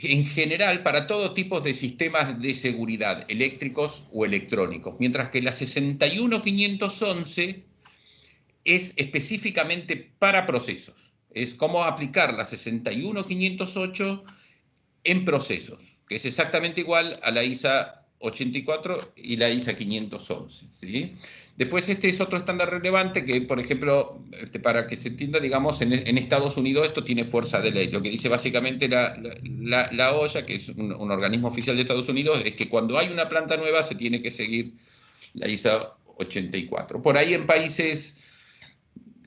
en general para todo tipo de sistemas de seguridad, eléctricos o electrónicos, mientras que la 61511 es específicamente para procesos. Es cómo aplicar la 61508 en procesos, que es exactamente igual a la ISA 84 y la ISA 511. ¿Sí? Después este es otro estándar relevante que, por ejemplo, para que se entienda, digamos, en Estados Unidos esto tiene fuerza de ley. Lo que dice básicamente la OSHA, que es un organismo oficial de Estados Unidos, es que cuando hay una planta nueva se tiene que seguir la ISA 84. Por ahí en países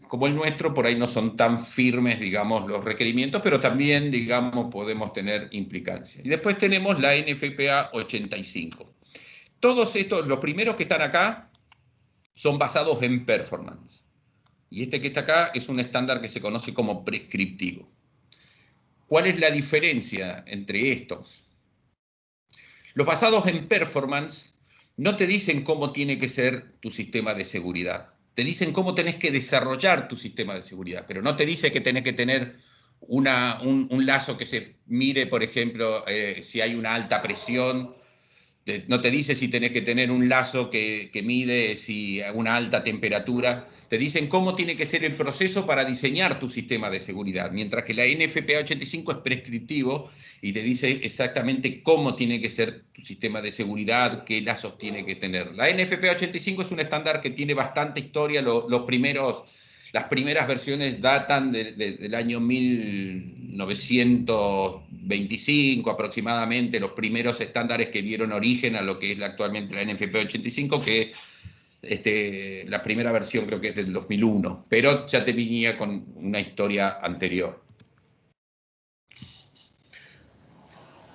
como el nuestro, por ahí no son tan firmes, digamos, los requerimientos, pero también, digamos, podemos tener implicancia. Y después tenemos la NFPA 85. Todos estos, los primeros que están acá, son basados en performance. Y este que está acá es un estándar que se conoce como prescriptivo. ¿Cuál es la diferencia entre estos? Los basados en performance no te dicen cómo tiene que ser tu sistema de seguridad. Te dicen cómo tenés que desarrollar tu sistema de seguridad, pero no te dice que tenés que tener un lazo que se mire, por ejemplo, si hay una alta presión. No te dice si tenés que tener un lazo que mide si una alta temperatura. Te dicen cómo tiene que ser el proceso para diseñar tu sistema de seguridad, mientras que la NFPA 85 es prescriptivo y te dice exactamente cómo tiene que ser tu sistema de seguridad, qué lazos tiene que tener. La NFPA 85 es un estándar que tiene bastante historia. Las primeras versiones datan del año 1925 aproximadamente, los primeros estándares que dieron origen a lo que es actualmente la NFPA 85, que la primera versión creo que es del 2001, pero ya te venía con una historia anterior.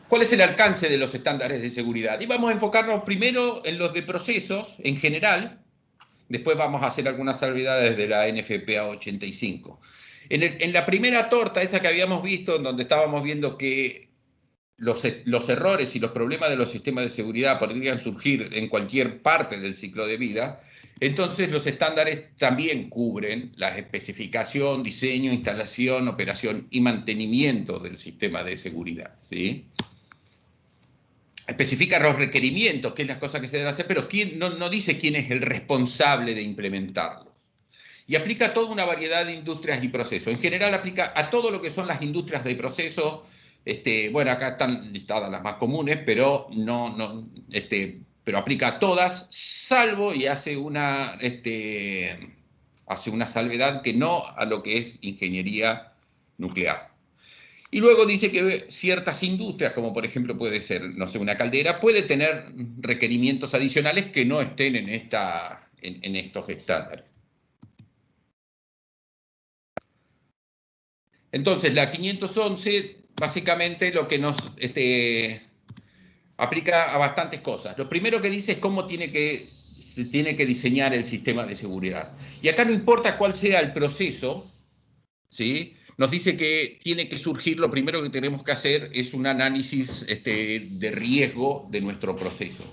¿Cuál es el alcance de los estándares de seguridad? Y vamos a enfocarnos primero en los de procesos en general. Después vamos a hacer algunas salvedades de la NFPA 85. En la primera torta, esa que habíamos visto, en donde estábamos viendo que los errores y los problemas de los sistemas de seguridad podrían surgir en cualquier parte del ciclo de vida, entonces los estándares también cubren la especificación, diseño, instalación, operación y mantenimiento del sistema de seguridad, ¿sí? Especifica los requerimientos, qué es las cosas que se deben hacer, pero no dice quién es el responsable de implementarlos. Y aplica a toda una variedad de industrias y procesos. En general aplica a todo lo que son las industrias de procesos. Bueno, acá están listadas las más comunes, pero pero aplica a todas, salvo y hace una salvedad que no a lo que es ingeniería nuclear. Y luego dice que ciertas industrias, como por ejemplo puede ser, no sé, una caldera, puede tener requerimientos adicionales que no estén en estos estándares. Entonces, la 511, básicamente lo que nos aplica a bastantes cosas. Lo primero que dice es cómo se tiene que diseñar el sistema de seguridad. Y acá no importa cuál sea el proceso, ¿sí? Nos dice que tiene que surgir, lo primero que tenemos que hacer es un análisis de riesgo de nuestro proceso.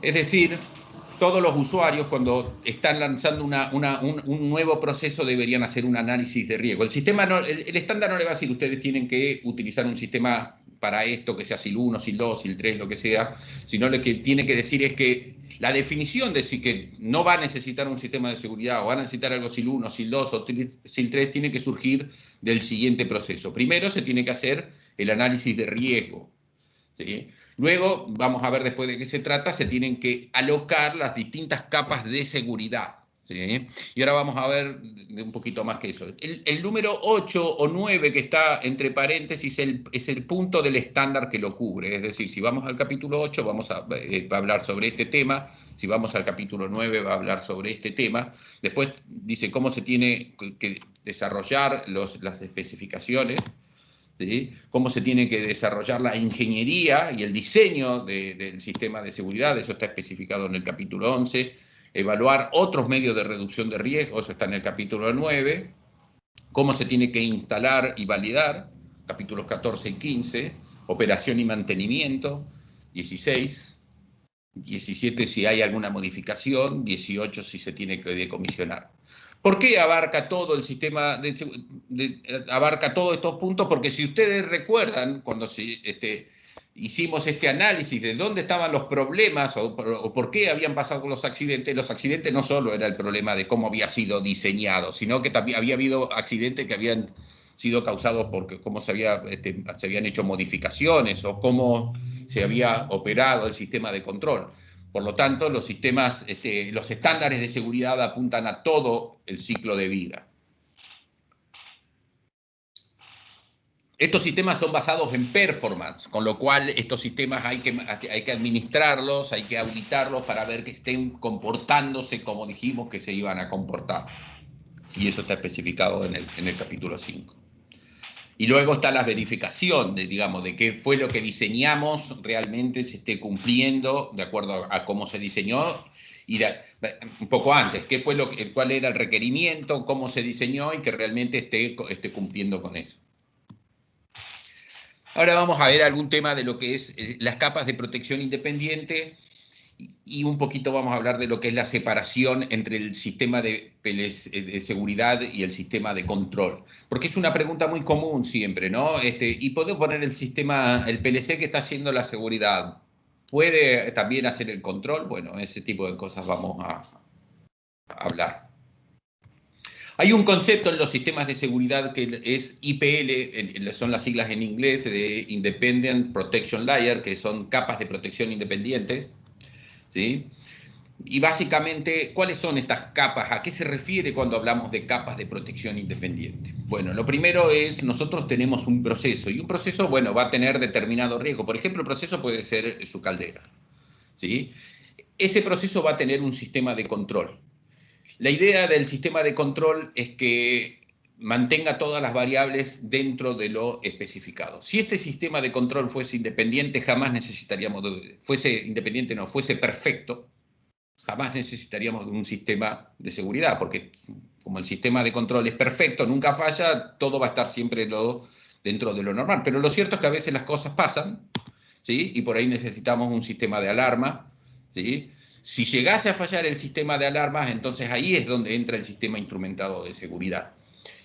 Es decir, todos los usuarios cuando están lanzando un nuevo proceso deberían hacer un análisis de riesgo. El estándar no le va a decir ustedes tienen que utilizar un sistema para esto, que sea SIL 1, SIL 2, SIL 3, lo que sea, sino lo que tiene que decir es que la definición de si que no va a necesitar un sistema de seguridad o va a necesitar algo SIL 1, SIL 2 o SIL 3 tiene que surgir del siguiente proceso. Primero se tiene que hacer el análisis de riesgo, ¿sí? Luego, vamos a ver después de qué se trata, se tienen que alocar las distintas capas de seguridad, ¿sí? Y ahora vamos a ver un poquito más que eso. El número 8 o 9 que está entre paréntesis es el punto del estándar que lo cubre. Es decir, si vamos al capítulo 8 va a hablar sobre este tema, si vamos al capítulo 9 va a hablar sobre este tema. Después dice cómo se tiene que desarrollar las especificaciones, ¿sí? Cómo se tiene que desarrollar la ingeniería y el diseño del sistema de seguridad, eso está especificado en el capítulo 11, evaluar otros medios de reducción de riesgo, eso está en el capítulo 9, cómo se tiene que instalar y validar, capítulos 14 y 15, operación y mantenimiento, 16, 17 si hay alguna modificación, 18 si se tiene que decomisionar. ¿Por qué abarca todo el sistema, abarca todos estos puntos? Porque si ustedes recuerdan, cuando hicimos este análisis de dónde estaban los problemas o por qué habían pasado los accidentes no solo era el problema de cómo había sido diseñado, sino que también había habido accidentes que habían sido causados por cómo se habían hecho modificaciones o cómo se había operado el sistema de control. Por lo tanto, los sistemas, los estándares de seguridad apuntan a todo el ciclo de vida. Estos sistemas son basados en performance, con lo cual estos sistemas hay que administrarlos, hay que auditarlos para ver que estén comportándose como dijimos que se iban a comportar. Y eso está especificado en el capítulo 5. Y luego está la verificación de qué fue lo que diseñamos realmente se esté cumpliendo de acuerdo a cómo se diseñó y un poco antes, cuál era el requerimiento, cómo se diseñó y que realmente esté cumpliendo con eso. Ahora vamos a ver algún tema de lo que es las capas de protección independiente y un poquito vamos a hablar de lo que es la separación entre el sistema de seguridad y el sistema de control. Porque es una pregunta muy común siempre, ¿no? ¿Y puedo poner el PLC que está haciendo la seguridad? ¿Puede también hacer el control? Bueno, ese tipo de cosas vamos a hablar. Hay un concepto en los sistemas de seguridad que es IPL, son las siglas en inglés de Independent Protection Layer, que son capas de protección independiente. ¿Sí? Y básicamente, ¿cuáles son estas capas? ¿A qué se refiere cuando hablamos de capas de protección independiente? Bueno, lo primero es, nosotros tenemos un proceso, y un proceso, bueno, va a tener determinado riesgo. Por ejemplo, el proceso puede ser su caldera, ¿sí? Ese proceso va a tener un sistema de control. La idea del sistema de control es que mantenga todas las variables dentro de lo especificado. Si este sistema de control fuese independiente, fuese perfecto, jamás necesitaríamos de un sistema de seguridad, porque como el sistema de control es perfecto, nunca falla, todo va a estar siempre dentro de lo normal. Pero lo cierto es que a veces las cosas pasan, ¿sí? Y por ahí necesitamos un sistema de alarma, ¿sí? Si llegase a fallar el sistema de alarmas, entonces ahí es donde entra el sistema instrumentado de seguridad.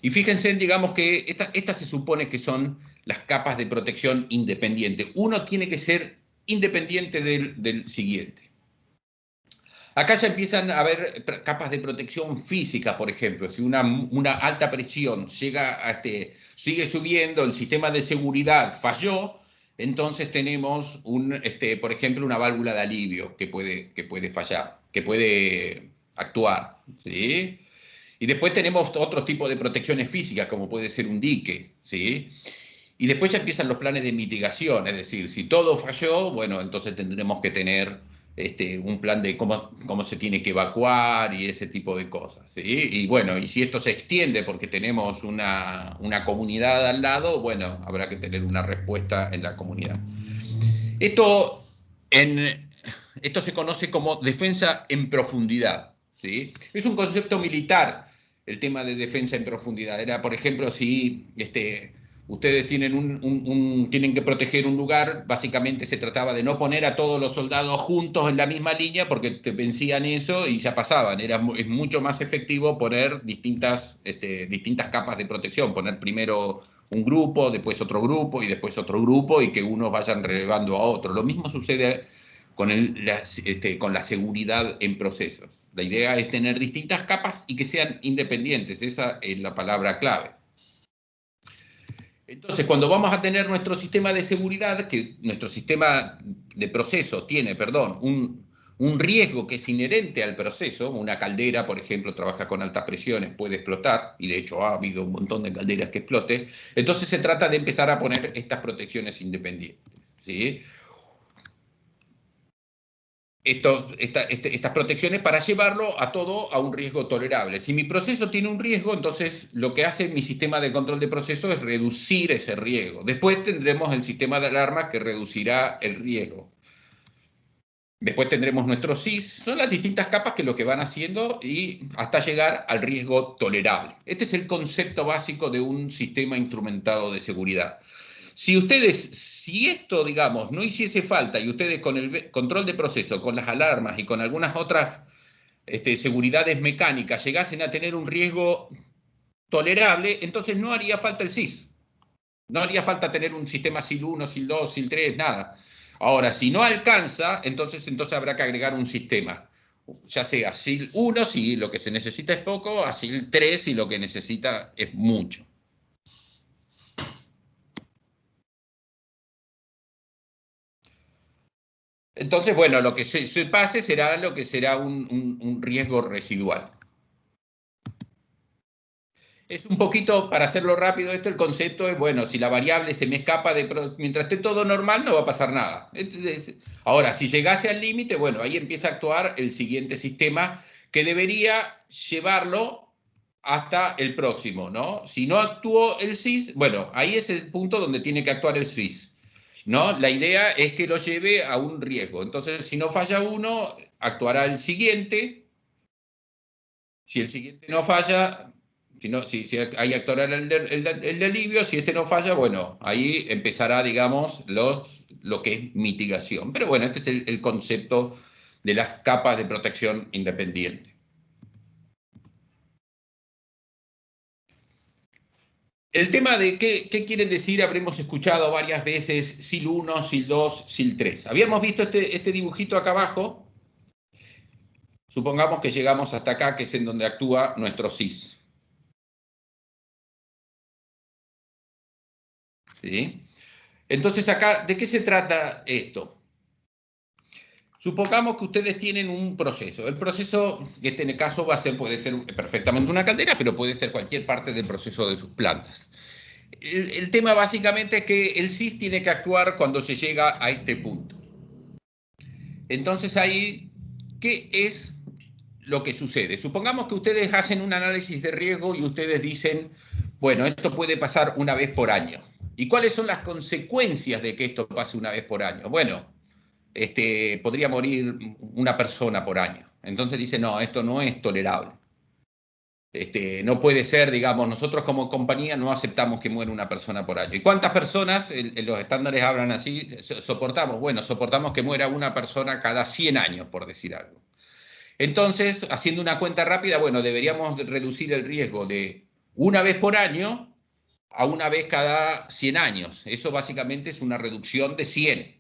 Y fíjense, digamos que estas se supone que son las capas de protección independiente. Uno tiene que ser independiente del siguiente. Acá ya empiezan a haber capas de protección física, por ejemplo. Si una alta presión sigue subiendo, el sistema de seguridad falló, entonces tenemos, por ejemplo, una válvula de alivio que puede fallar, que puede actuar, ¿sí? Y después tenemos otro tipo de protecciones físicas, como puede ser un dique, ¿sí? Y después ya empiezan los planes de mitigación, es decir, si todo falló, bueno, entonces tendremos que tener un plan de cómo se tiene que evacuar y ese tipo de cosas, ¿sí? Y bueno, y si esto se extiende porque tenemos una comunidad al lado, bueno, habrá que tener una respuesta en la comunidad. Esto se conoce como defensa en profundidad, ¿sí? Es un concepto militar, el tema de defensa en profundidad. Era, por ejemplo, si ustedes tienen que proteger un lugar, básicamente se trataba de no poner a todos los soldados juntos en la misma línea porque te vencían eso y ya pasaban. Es mucho más efectivo poner distintas capas de protección, poner primero un grupo, después otro grupo y después otro grupo y que unos vayan relevando a otros. Lo mismo sucede con la seguridad en procesos. La idea es tener distintas capas y que sean independientes. Esa es la palabra clave. Entonces, cuando vamos a tener nuestro sistema de seguridad, que nuestro sistema de proceso tiene, un riesgo que es inherente al proceso, una caldera, por ejemplo, trabaja con altas presiones, puede explotar, y de hecho ha habido un montón de calderas que exploten, entonces se trata de empezar a poner estas protecciones independientes, ¿sí? Estas protecciones para llevarlo a todo a un riesgo tolerable. Si mi proceso tiene un riesgo, entonces lo que hace mi sistema de control de proceso es reducir ese riesgo. Después tendremos el sistema de alarmas que reducirá el riesgo. Después tendremos nuestros SIS. Son las distintas capas que lo que van haciendo y hasta llegar al riesgo tolerable. Este es el concepto básico de un sistema instrumentado de seguridad. Si esto, digamos, no hiciese falta y ustedes con el control de proceso, con las alarmas y con algunas otras seguridades mecánicas llegasen a tener un riesgo tolerable, entonces no haría falta el SIS. No haría falta tener un sistema SIL 1, SIL 2, SIL 3, nada. Ahora, si no alcanza, entonces habrá que agregar un sistema. Ya sea SIL 1 si lo que se necesita es poco, a SIL 3 si lo que necesita es mucho. Entonces, bueno, lo que se pase será lo que será un riesgo residual. Es un poquito, para hacerlo rápido, el concepto es, bueno, si la variable se me escapa, mientras esté todo normal no va a pasar nada. Ahora, si llegase al límite, bueno, ahí empieza a actuar el siguiente sistema que debería llevarlo hasta el próximo, ¿no? Si no actuó el SIS, bueno, ahí es el punto donde tiene que actuar el SIS, ¿no? La idea es que lo lleve a un riesgo. Entonces, si no falla uno, actuará el siguiente. Si el siguiente no falla, si ahí actuará el de alivio, si este no falla, bueno, ahí empezará, digamos, lo que es mitigación. Pero bueno, este es el concepto de las capas de protección independiente. El tema de qué quieren decir, habremos escuchado varias veces SIL 1, SIL 2, SIL 3. Habíamos visto este dibujito acá abajo. Supongamos que llegamos hasta acá, que es en donde actúa nuestro SIS. ¿Sí? Entonces acá, ¿de qué se trata esto? Supongamos que ustedes tienen un proceso. El proceso, que en este caso puede ser perfectamente una caldera, pero puede ser cualquier parte del proceso de sus plantas. El tema básicamente es que el SIS tiene que actuar cuando se llega a este punto. Entonces ahí, ¿qué es lo que sucede? Supongamos que ustedes hacen un análisis de riesgo y ustedes dicen, bueno, esto puede pasar una vez por año. ¿Y cuáles son las consecuencias de que esto pase una vez por año? Bueno, podría morir una persona por año. Entonces dice, no, esto no es tolerable. No puede ser, digamos, nosotros como compañía no aceptamos que muera una persona por año. ¿Y cuántas personas, los estándares hablan así, soportamos? Bueno, soportamos que muera una persona cada 100 años, por decir algo. Entonces, haciendo una cuenta rápida, bueno, deberíamos reducir el riesgo de una vez por año a una vez cada 100 años. Eso básicamente es una reducción de 100.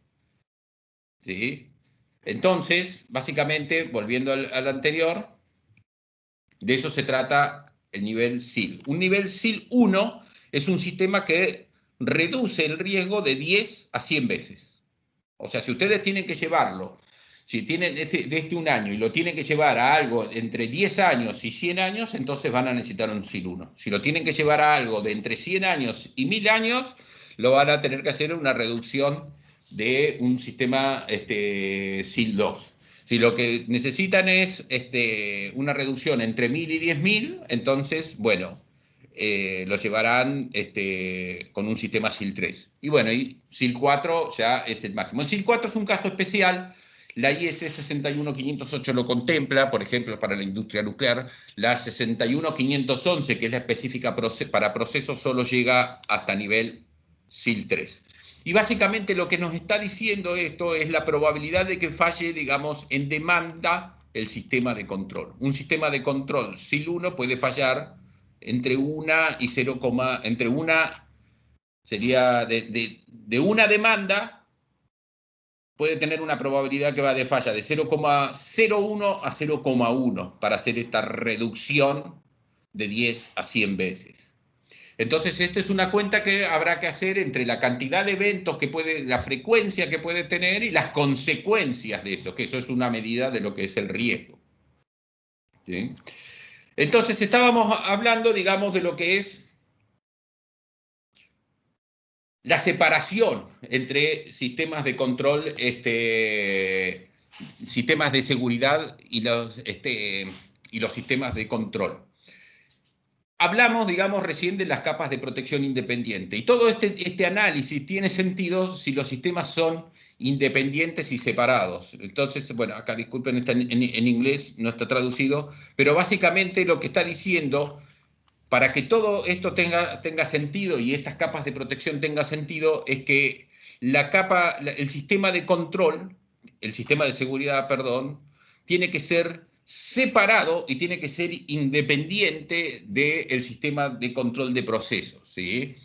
¿Sí? Entonces, básicamente, volviendo al anterior, de eso se trata el nivel SIL. Un nivel SIL 1 es un sistema que reduce el riesgo de 10 a 100 veces. O sea, si ustedes tienen que llevarlo, si tienen de un año y lo tienen que llevar a algo entre 10 años y 100 años, entonces van a necesitar un SIL 1. Si lo tienen que llevar a algo de entre 100 años y 1000 años, lo van a tener que hacer una reducción de un sistema SIL 2. Si lo que necesitan es una reducción entre 1000 y 10.000, entonces, bueno, lo llevarán con un sistema SIL 3. Y bueno, y SIL 4 ya es el máximo. El SIL 4 es un caso especial. La IS 61508 lo contempla, por ejemplo, para la industria nuclear. La 61511, que es la específica para procesos, solo llega hasta nivel SIL 3. Y básicamente lo que nos está diciendo esto es la probabilidad de que falle, digamos, en demanda el sistema de control. Un sistema de control SIL 1 puede fallar entre 1 y 0, entre una, sería de una demanda, puede tener una probabilidad que va de falla de 0,01 a 0,1 para hacer esta reducción de 10 a 100 veces. Entonces, esta es una cuenta que habrá que hacer entre la cantidad de eventos la frecuencia que puede tener y las consecuencias de eso, que eso es una medida de lo que es el riesgo. ¿Sí? Entonces, estábamos hablando, digamos, de lo que es la separación entre sistemas de control, sistemas de seguridad y los sistemas de control. Hablamos, digamos, recién de las capas de protección independiente. Y todo este análisis tiene sentido si los sistemas son independientes y separados. Entonces, bueno, acá disculpen, está en inglés, no está traducido, pero básicamente lo que está diciendo, para que todo esto tenga sentido y estas capas de protección tengan sentido, es que el sistema de control, el sistema de seguridad, perdón, tiene que ser separado y tiene que ser independiente del sistema de control de procesos, ¿sí?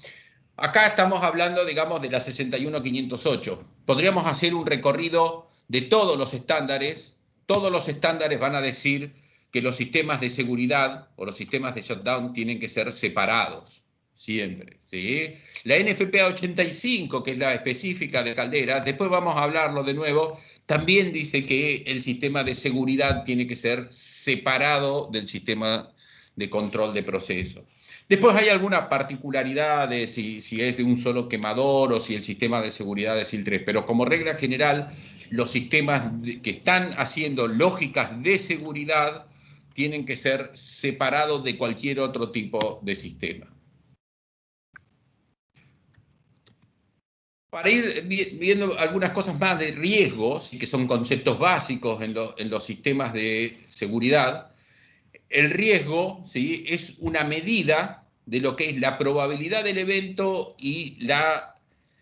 Acá estamos hablando, digamos, de la 61508. Podríamos hacer un recorrido de todos los estándares. Todos los estándares van a decir que los sistemas de seguridad o los sistemas de shutdown tienen que ser separados, siempre, ¿sí? La NFPA 85, que es la específica de Caldera, después vamos a hablarlo de nuevo, también dice que el sistema de seguridad tiene que ser separado del sistema de control de procesos. Después hay alguna particularidad de si es de un solo quemador o si el sistema de seguridad es SIL 3, pero como regla general, los sistemas que están haciendo lógicas de seguridad tienen que ser separados de cualquier otro tipo de sistema. Para ir viendo algunas cosas más de riesgos, que son conceptos básicos en los sistemas de seguridad, el riesgo, ¿sí?, es una medida de lo que es la probabilidad del evento y la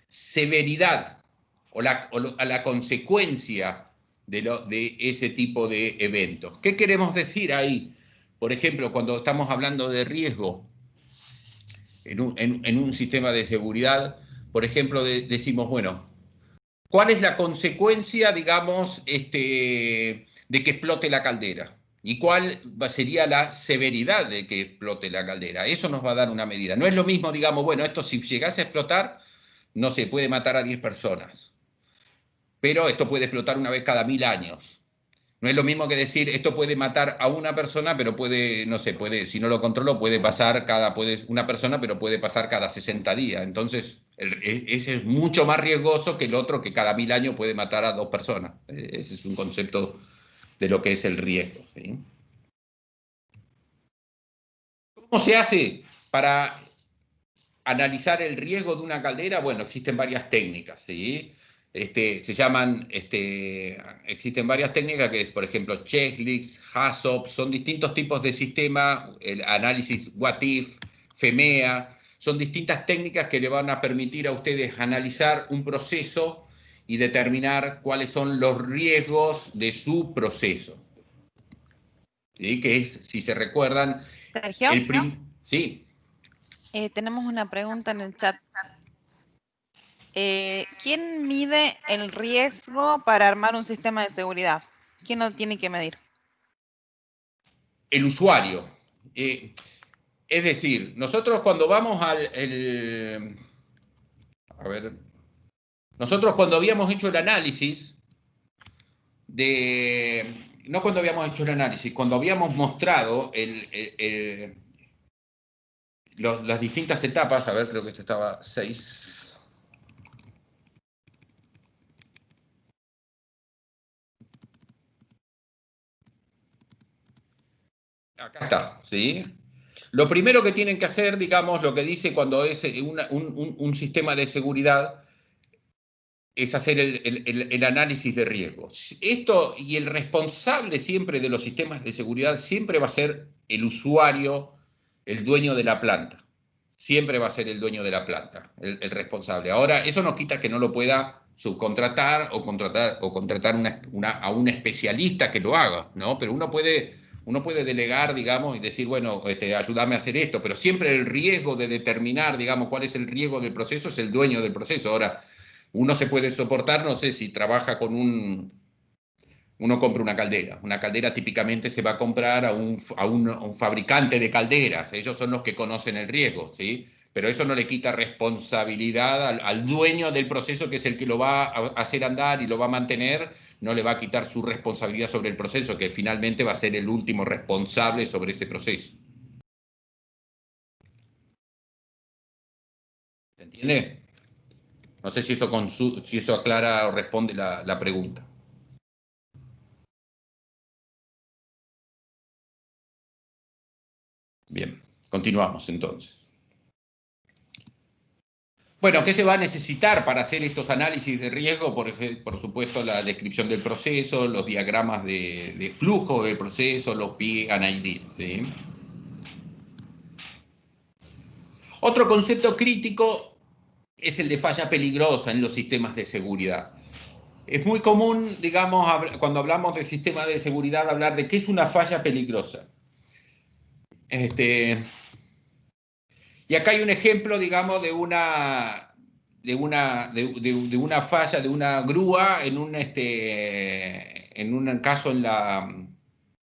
severidad o la consecuencia de ese tipo de eventos. ¿Qué queremos decir ahí? Por ejemplo, cuando estamos hablando de riesgo en un sistema de seguridad, por ejemplo, decimos, bueno, ¿cuál es la consecuencia, digamos, de que explote la caldera? ¿Y cuál sería la severidad de que explote la caldera? Eso nos va a dar una medida. No es lo mismo, digamos, bueno, esto si llegase a explotar, no se puede matar a 10 personas. Pero esto puede explotar una vez cada 1000 años. No es lo mismo que decir, esto puede matar a una persona, pero puede, no sé, si no lo controlo, puede pasar una persona, pero puede pasar cada 60 días. Entonces, ese es mucho más riesgoso que el otro que cada 1000 años puede matar a 2 personas. Ese es un concepto de lo que es el riesgo, ¿sí? ¿Cómo se hace para analizar el riesgo de una caldera? Bueno, existen varias técnicas, ¿sí? Existen varias técnicas que es, por ejemplo, checklist, HACCP, son distintos tipos de sistema, el análisis What If, FEMEA, son distintas técnicas que le van a permitir a ustedes analizar un proceso y determinar cuáles son los riesgos de su proceso. ¿Sí? Que es, si se recuerdan, Sergio, sí. Tenemos una pregunta en el chat. ¿Quién mide el riesgo para armar un sistema de seguridad? ¿Quién lo tiene que medir? El usuario. Es decir, nosotros cuando vamos nosotros cuando habíamos hecho el análisis no cuando habíamos hecho el análisis, cuando habíamos mostrado las distintas etapas, a ver, creo que esto estaba 6. Acá está, ¿sí? Lo primero que tienen que hacer, digamos, lo que dice cuando es un sistema de seguridad, es hacer el análisis de riesgos. Esto, y el responsable siempre de los sistemas de seguridad, siempre va a ser el usuario, el dueño de la planta. Siempre va a ser el dueño de la planta, el responsable. Ahora, eso no quita que no lo pueda subcontratar o contratar a un especialista que lo haga, ¿no? Pero uno puede delegar, digamos, y decir, bueno, ayúdame a hacer esto, pero siempre el riesgo de determinar, digamos, cuál es el riesgo del proceso es el dueño del proceso. Ahora, uno se puede soportar, no sé, si trabaja con uno compra una caldera. Una caldera típicamente se va a comprar a un fabricante de calderas. Ellos son los que conocen el riesgo, ¿sí? Pero eso no le quita responsabilidad al dueño del proceso, que es el que lo va a hacer andar y lo va a mantener. No le va a quitar su responsabilidad sobre el proceso, que finalmente va a ser el último responsable sobre ese proceso. ¿Se entiende? No sé si eso aclara o responde la pregunta. Bien, continuamos entonces. Bueno, ¿qué se va a necesitar para hacer estos análisis de riesgo? Por supuesto, la descripción del proceso, los diagramas de flujo del proceso, los P&ID, ¿sí? Otro concepto crítico es el de falla peligrosa en los sistemas de seguridad. Es muy común, digamos, cuando hablamos de sistema de seguridad, hablar de qué es una falla peligrosa. Y acá hay un ejemplo, digamos, de una falla, de una grúa en un caso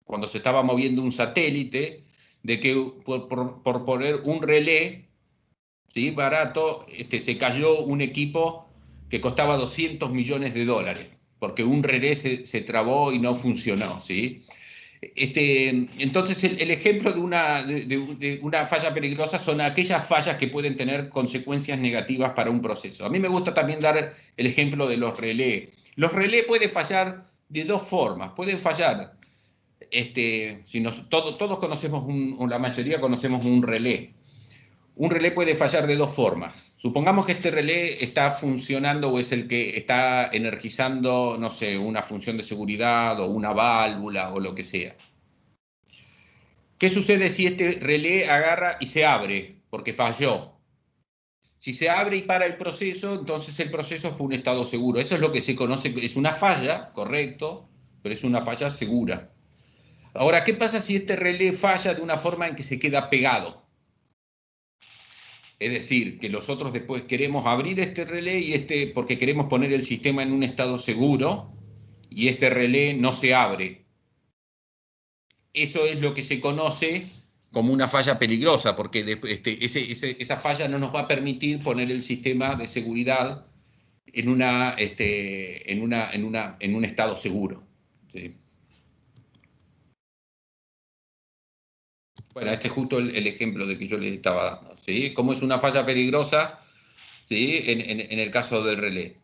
cuando se estaba moviendo un satélite, de que por poner un relé, ¿sí?, barato, se cayó un equipo que costaba 200 millones de dólares, porque un relé se trabó y no funcionó, ¿sí? Entonces, el ejemplo de una falla peligrosa son aquellas fallas que pueden tener consecuencias negativas para un proceso. A mí me gusta también dar el ejemplo de los relés. Los relés pueden fallar de dos formas. Pueden fallar, todos conocemos, la mayoría conocemos un relé. Un relé puede fallar de dos formas. Supongamos que este relé está funcionando o es el que está energizando, no sé, una función de seguridad o una válvula o lo que sea. ¿Qué sucede si este relé agarra y se abre porque falló? Si se abre y para el proceso, entonces el proceso fue un estado seguro. Eso es lo que se conoce, es una falla, correcto, pero es una falla segura. Ahora, ¿qué pasa si este relé falla de una forma en que se queda pegado? Es decir, que nosotros después queremos abrir este relé porque queremos poner el sistema en un estado seguro y este relé no se abre. Eso es lo que se conoce como una falla peligrosa, porque esa falla no nos va a permitir poner el sistema de seguridad en un estado seguro, ¿sí? Bueno, este es justo el ejemplo de que yo les estaba dando, ¿sí? Cómo es una falla peligrosa, ¿sí?, en el caso del relé.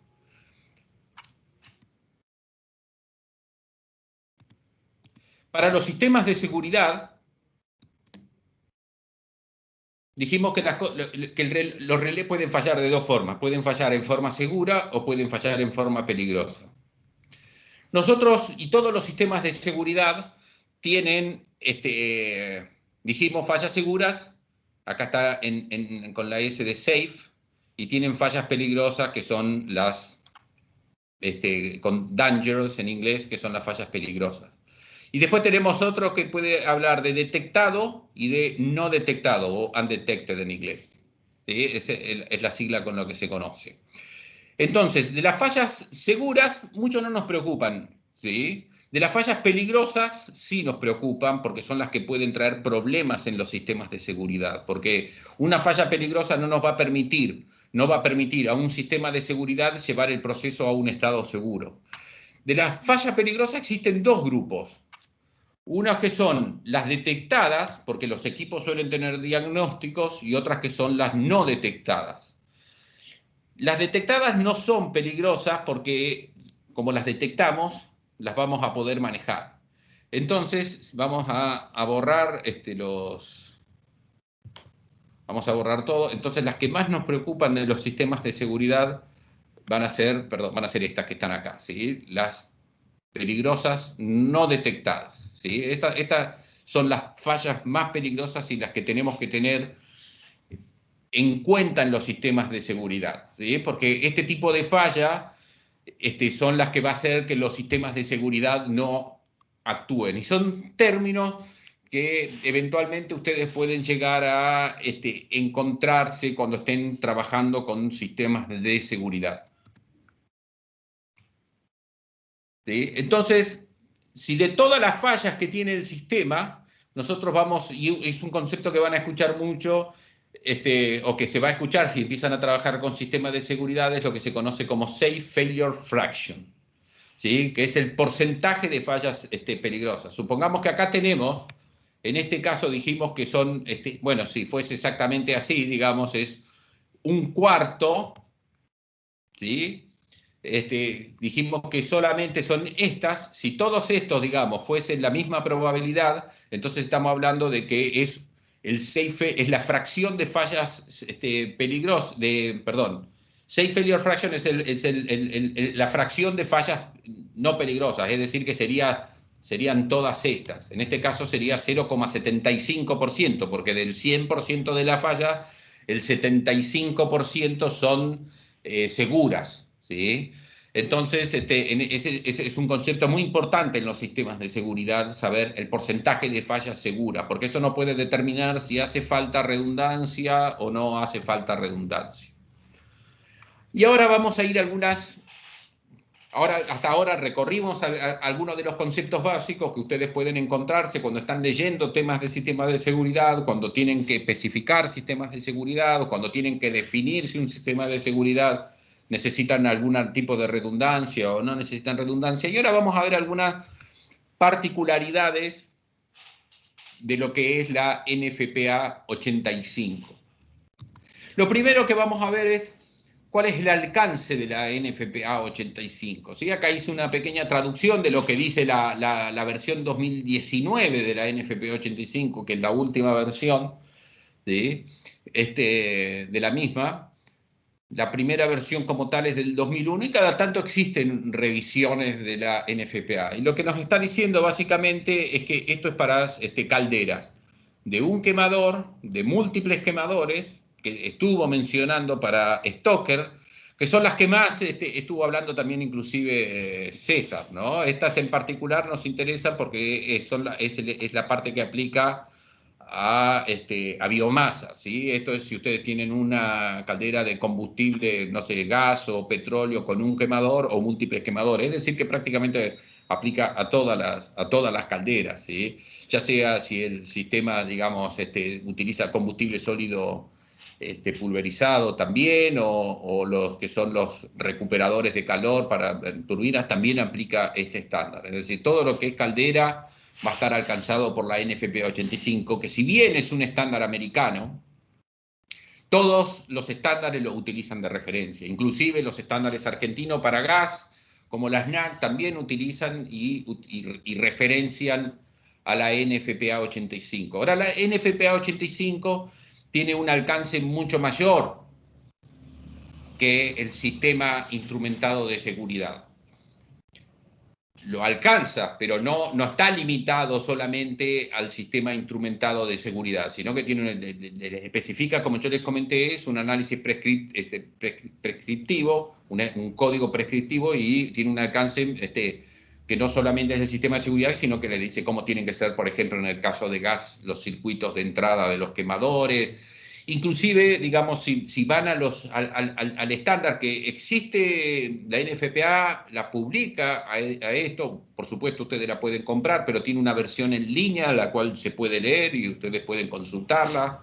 Para los sistemas de seguridad, dijimos que los relés pueden fallar de dos formas. Pueden fallar en forma segura o pueden fallar en forma peligrosa. Nosotros y todos los sistemas de seguridad tienen, dijimos, fallas seguras. Acá está con la S de safe. Y tienen fallas peligrosas que son con dangerous en inglés, que son las fallas peligrosas. Y después tenemos otro que puede hablar de detectado y de no detectado, o undetected en inglés. ¿Sí? Es la sigla con la que se conoce. Entonces, de las fallas seguras, muchos no nos preocupan, ¿sí? De las fallas peligrosas sí nos preocupan porque son las que pueden traer problemas en los sistemas de seguridad, porque una falla peligrosa no va a permitir a un sistema de seguridad llevar el proceso a un estado seguro. De las fallas peligrosas existen dos grupos. Unas que son las detectadas, porque los equipos suelen tener diagnósticos, y otras que son las no detectadas. Las detectadas no son peligrosas porque, como las detectamos, las vamos a poder manejar. Entonces, vamos a borrar vamos a borrar todo. Entonces, las que más nos preocupan de los sistemas de seguridad van a ser estas que están acá, ¿sí? Las peligrosas no detectadas, ¿sí? Estas son las fallas más peligrosas y las que tenemos que tener en cuenta en los sistemas de seguridad, ¿sí? Porque este tipo de falla son las que va a hacer que los sistemas de seguridad no actúen. Y son términos que eventualmente ustedes pueden llegar a encontrarse cuando estén trabajando con sistemas de seguridad. ¿Sí? Entonces, si de todas las fallas que tiene el sistema, nosotros vamos, y es un concepto que van a escuchar mucho, o que se va a escuchar si empiezan a trabajar con sistemas de seguridad, es lo que se conoce como Safe Failure Fraction, ¿sí? Que es el porcentaje de fallas peligrosas. Supongamos que acá tenemos, en este caso dijimos que son, bueno, si fuese exactamente así, digamos, es un cuarto, ¿sí? Dijimos que solamente son estas. Si todos estos, digamos, fuesen la misma probabilidad, entonces estamos hablando de que es es la fracción de fallas peligrosas, perdón, safe failure fraction es la fracción de fallas no peligrosas, es decir, que serían todas estas. En este caso sería 0,75%, porque del 100% de la falla, el 75% son seguras, ¿sí? Entonces, ese es un concepto muy importante en los sistemas de seguridad, saber el porcentaje de fallas seguras, porque eso no puede determinar si hace falta redundancia o no hace falta redundancia. Y ahora vamos a ir a algunas... hasta ahora recorrimos algunos de los conceptos básicos que ustedes pueden encontrarse cuando están leyendo temas de sistemas de seguridad, cuando tienen que especificar sistemas de seguridad, o cuando tienen que definir si un sistema de seguridad necesitan algún tipo de redundancia o no necesitan redundancia. Y ahora vamos a ver algunas particularidades de lo que es la NFPA 85. Lo primero que vamos a ver es cuál es el alcance de la NFPA 85. ¿Sí? Acá hice una pequeña traducción de lo que dice la versión 2019 de la NFPA 85, que es la última versión, ¿sí? De la misma. La primera versión como tal es del 2001 y cada tanto existen revisiones de la NFPA. Y lo que nos está diciendo básicamente es que esto es para calderas de un quemador, de múltiples quemadores, que estuvo mencionando para Stoker, que son las que más estuvo hablando también inclusive César, ¿no? Estas en particular nos interesan porque es la parte que aplica a biomasa, ¿sí? Esto es si ustedes tienen una caldera de combustible, no sé, gas o petróleo con un quemador o múltiples quemadores, es decir, que prácticamente aplica a todas las calderas, ¿sí? Ya sea si el sistema, digamos, utiliza combustible sólido pulverizado también, o los que son los recuperadores de calor para turbinas, también aplica este estándar. Es decir, todo lo que es caldera va a estar alcanzado por la NFPA 85, que si bien es un estándar americano, todos los estándares lo utilizan de referencia, inclusive los estándares argentinos para gas, como la SNAC, también utilizan y referencian a la NFPA 85. Ahora, la NFPA 85 tiene un alcance mucho mayor que el sistema instrumentado de seguridad. Lo alcanza, pero no está limitado solamente al sistema instrumentado de seguridad, sino que especifica, como yo les comenté, es un análisis prescriptivo, un código prescriptivo, y tiene un alcance que no solamente es el sistema de seguridad, sino que le dice cómo tienen que ser, por ejemplo, en el caso de gas, los circuitos de entrada de los quemadores. Inclusive, digamos, si van al estándar que existe, la NFPA la publica a esto, por supuesto ustedes la pueden comprar, pero tiene una versión en línea la cual se puede leer y ustedes pueden consultarla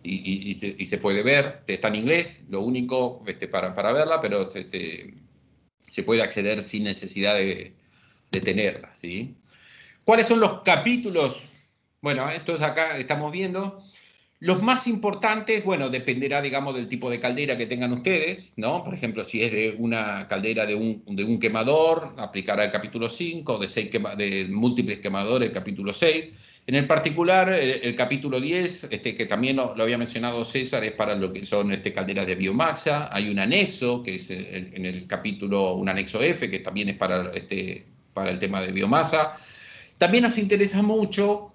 y se puede ver. Está en inglés, lo único para verla, pero se puede acceder sin necesidad de tenerla, ¿sí? ¿Cuáles son los capítulos? Bueno, estos acá estamos viendo. Los más importantes, bueno, dependerá, digamos, del tipo de caldera que tengan ustedes, ¿no? Por ejemplo, si es de una caldera de un quemador, aplicará el capítulo 5, de múltiples quemadores, el capítulo 6. En el particular, el capítulo 10, que también lo había mencionado César, es para lo que son calderas de biomasa. Hay un anexo, que es en el capítulo, un anexo F, que también es para el tema de biomasa. También nos interesa mucho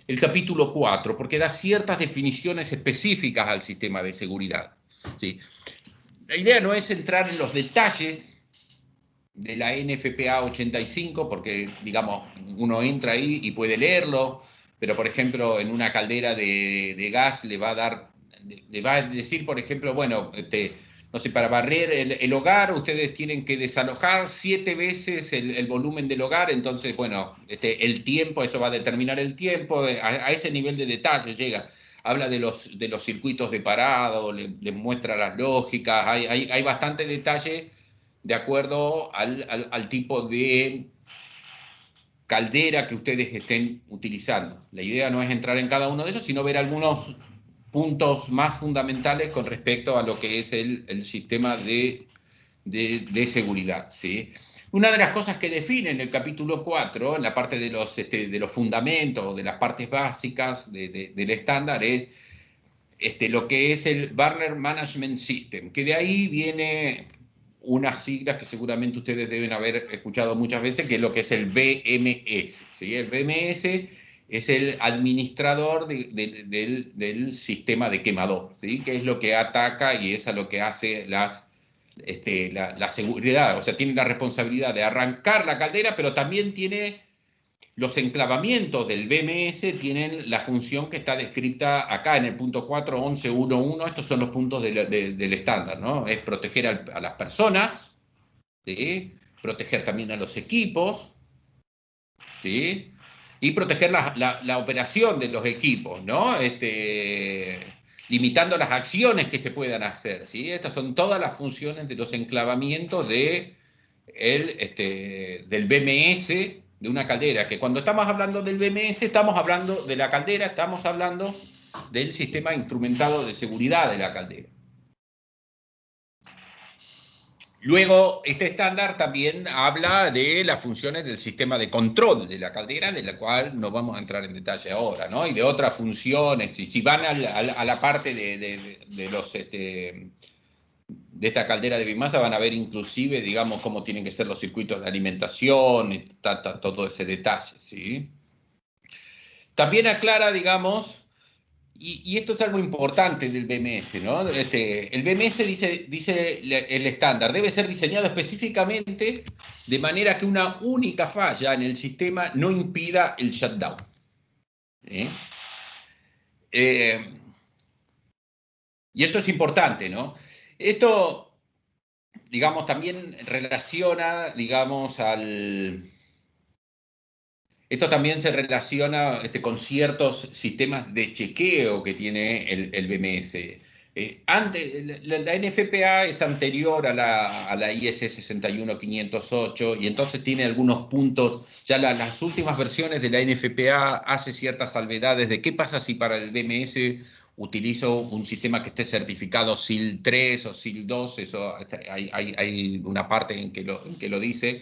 el capítulo 4, porque da ciertas definiciones específicas al sistema de seguridad, ¿sí? La idea no es entrar en los detalles de la NFPA 85, porque, digamos, uno entra ahí y puede leerlo, pero, por ejemplo, en una caldera de gas le va a decir, por ejemplo, bueno, no sé, para barrer el hogar, ustedes tienen que desalojar 7 veces el volumen del hogar, entonces, bueno, el tiempo, eso va a determinar el tiempo, a ese nivel de detalle llega. Habla de los circuitos de parado, les muestra las lógicas, hay bastante detalle de acuerdo al tipo de caldera que ustedes estén utilizando. La idea no es entrar en cada uno de esos, sino ver algunos puntos más fundamentales con respecto a lo que es el sistema de seguridad, ¿sí? Una de las cosas que define en el capítulo 4, en la parte de los fundamentos, de las partes básicas del estándar, es lo que es el Burner Management System, que de ahí viene unas siglas que seguramente ustedes deben haber escuchado muchas veces, que es lo que es el BMS, ¿sí? El BMS es el administrador del sistema de quemador, ¿sí? Que es lo que ataca y es a lo que hace las la seguridad, o sea, tiene la responsabilidad de arrancar la caldera, pero también tiene los enclavamientos del BMS, tienen la función que está descrita acá en el punto 4.11.1.1, estos son los puntos del estándar, ¿no? Es proteger a las personas, ¿sí? Proteger también a los equipos, ¿sí? Y proteger la operación de los equipos, ¿no? Limitando las acciones que se puedan hacer, ¿sí? Estas son todas las funciones de los enclavamientos del BMS de una caldera, que cuando estamos hablando del BMS estamos hablando de la caldera, estamos hablando del sistema instrumentado de seguridad de la caldera. Luego, este estándar también habla de las funciones del sistema de control de la caldera, de la cual no vamos a entrar en detalle ahora, ¿no? Y de otras funciones, y si van a la parte de esta caldera de biomasa, van a ver inclusive, digamos, cómo tienen que ser los circuitos de alimentación, y todo ese detalle, ¿sí? También aclara, digamos, y esto es algo importante del BMS, ¿no? El BMS dice el estándar, debe ser diseñado específicamente de manera que una única falla en el sistema no impida el shutdown. Y eso es importante, ¿no? Esto, digamos, también relaciona, digamos, Esto también se relaciona con ciertos sistemas de chequeo que tiene el BMS. La NFPA es anterior a la IS 61508 y entonces tiene algunos puntos, ya las últimas versiones de la NFPA hace ciertas salvedades de qué pasa si para el BMS utilizo un sistema que esté certificado SIL 3 o SIL 2, eso hay una parte en que lo dice.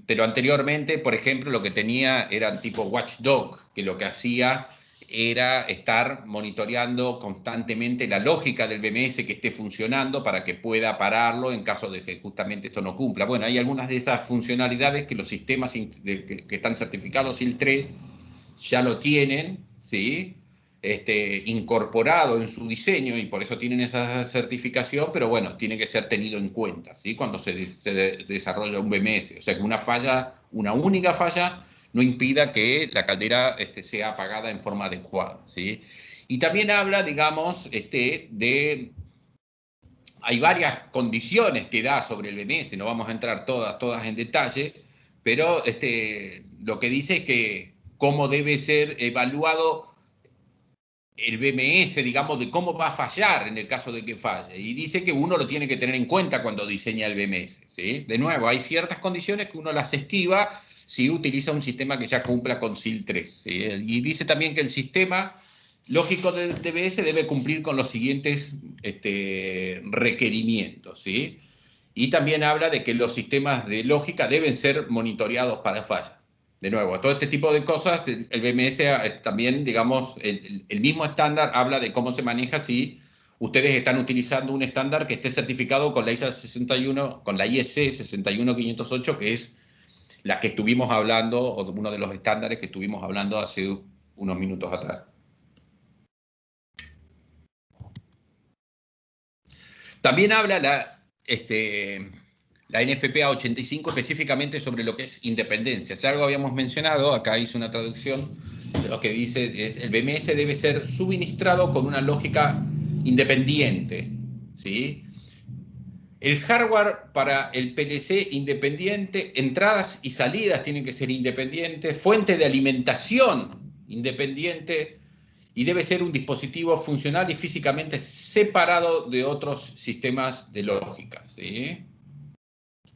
Pero anteriormente, por ejemplo, lo que tenía era tipo watchdog, que lo que hacía era estar monitoreando constantemente la lógica del BMS que esté funcionando para que pueda pararlo en caso de que justamente esto no cumpla. Bueno, hay algunas de esas funcionalidades que los sistemas que están certificados SIL 3 ya lo tienen, ¿sí? Incorporado en su diseño y por eso tienen esa certificación, pero bueno, tiene que ser tenido en cuenta, ¿sí? Cuando se desarrolla un BMS. O sea que una única falla, no impida que la caldera sea apagada en forma adecuada, ¿sí? Y también habla, digamos, hay varias condiciones que da sobre el BMS, no vamos a entrar todas en detalle, pero lo que dice es que cómo debe ser evaluado el BMS, digamos, de cómo va a fallar en el caso de que falle. Y dice que uno lo tiene que tener en cuenta cuando diseña el BMS, ¿sí? De nuevo, hay ciertas condiciones que uno las esquiva si utiliza un sistema que ya cumpla con SIL 3, ¿sí? Y dice también que el sistema lógico del DBS debe cumplir con los siguientes requerimientos, ¿sí? Y también habla de que los sistemas de lógica deben ser monitoreados para fallas. De nuevo, todo este tipo de cosas, el BMS también, digamos, el mismo estándar habla de cómo se maneja si ustedes están utilizando un estándar que esté certificado con la ISA 61, con la IEC 61508, que es la que estuvimos hablando, o uno de los estándares que estuvimos hablando hace unos minutos atrás. También habla la NFPA 85 específicamente sobre lo que es independencia. Ya algo habíamos mencionado, acá hice una traducción, lo que dice es el BMS debe ser suministrado con una lógica independiente, ¿sí? El hardware para el PLC independiente, entradas y salidas tienen que ser independientes, fuente de alimentación independiente, y debe ser un dispositivo funcional y físicamente separado de otros sistemas de lógica, ¿sí?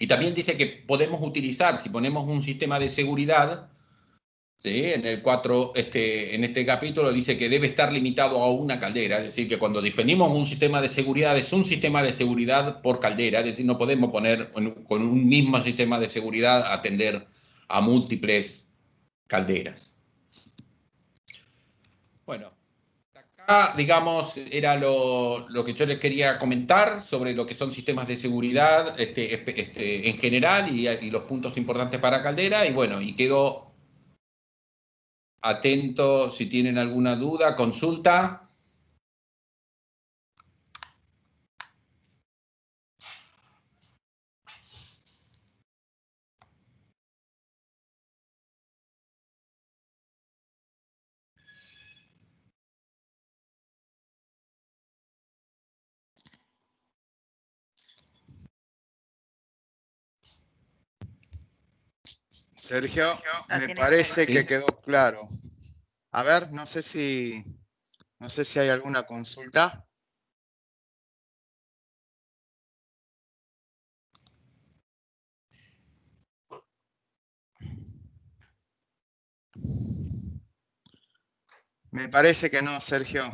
Y también dice que podemos utilizar, si ponemos un sistema de seguridad, ¿sí? En el 4, en este capítulo dice que debe estar limitado a una caldera, es decir, que cuando definimos un sistema de seguridad, es un sistema de seguridad por caldera, es decir, no podemos poner con un mismo sistema de seguridad atender a múltiples calderas. Bueno, acá, digamos, era lo que yo les quería comentar sobre lo que son sistemas de seguridad en general y los puntos importantes para caldera, y bueno, y quedo atento si tienen alguna duda, consulta. Sergio, La me tiene parece Sí. que quedó claro. A ver, no sé si hay alguna consulta. Me parece que no, Sergio.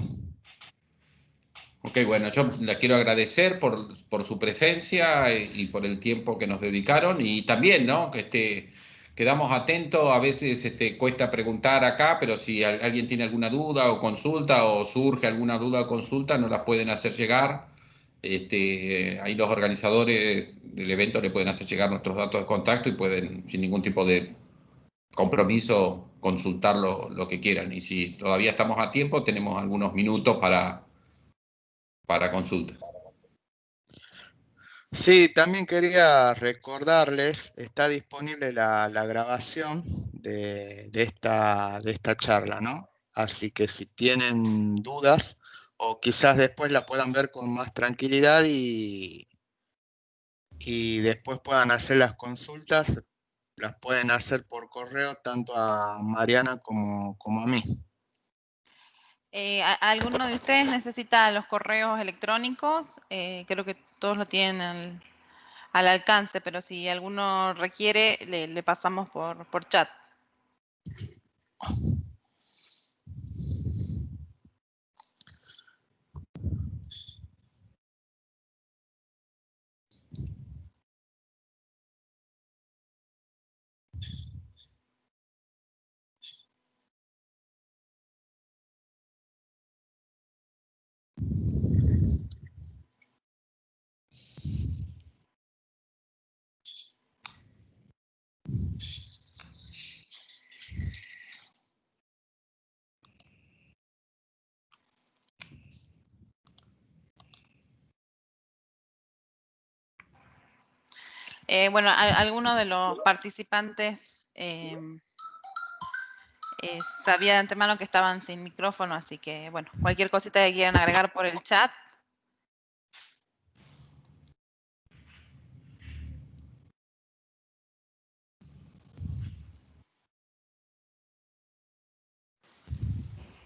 Ok, bueno, yo les quiero agradecer por su presencia y por el tiempo que nos dedicaron y también, ¿no? Que quedamos atentos, a veces cuesta preguntar acá, pero si alguien tiene alguna duda o consulta o surge alguna duda o consulta, nos las pueden hacer llegar. Ahí los organizadores del evento le pueden hacer llegar nuestros datos de contacto y pueden, sin ningún tipo de compromiso, consultar lo que quieran. Y si todavía estamos a tiempo, tenemos algunos minutos para consulta. Sí, también quería recordarles, está disponible la grabación de esta charla, ¿no? Así que si tienen dudas o quizás después la puedan ver con más tranquilidad y después puedan hacer las consultas, las pueden hacer por correo tanto a Mariana como a mí. ¿Alguno de ustedes necesita los correos electrónicos? Creo que todos lo tienen al alcance, pero si alguno requiere, le pasamos por chat. Bueno, alguno de los participantes sabía de antemano que estaban sin micrófono, así que, bueno, cualquier cosita que quieran agregar por el chat,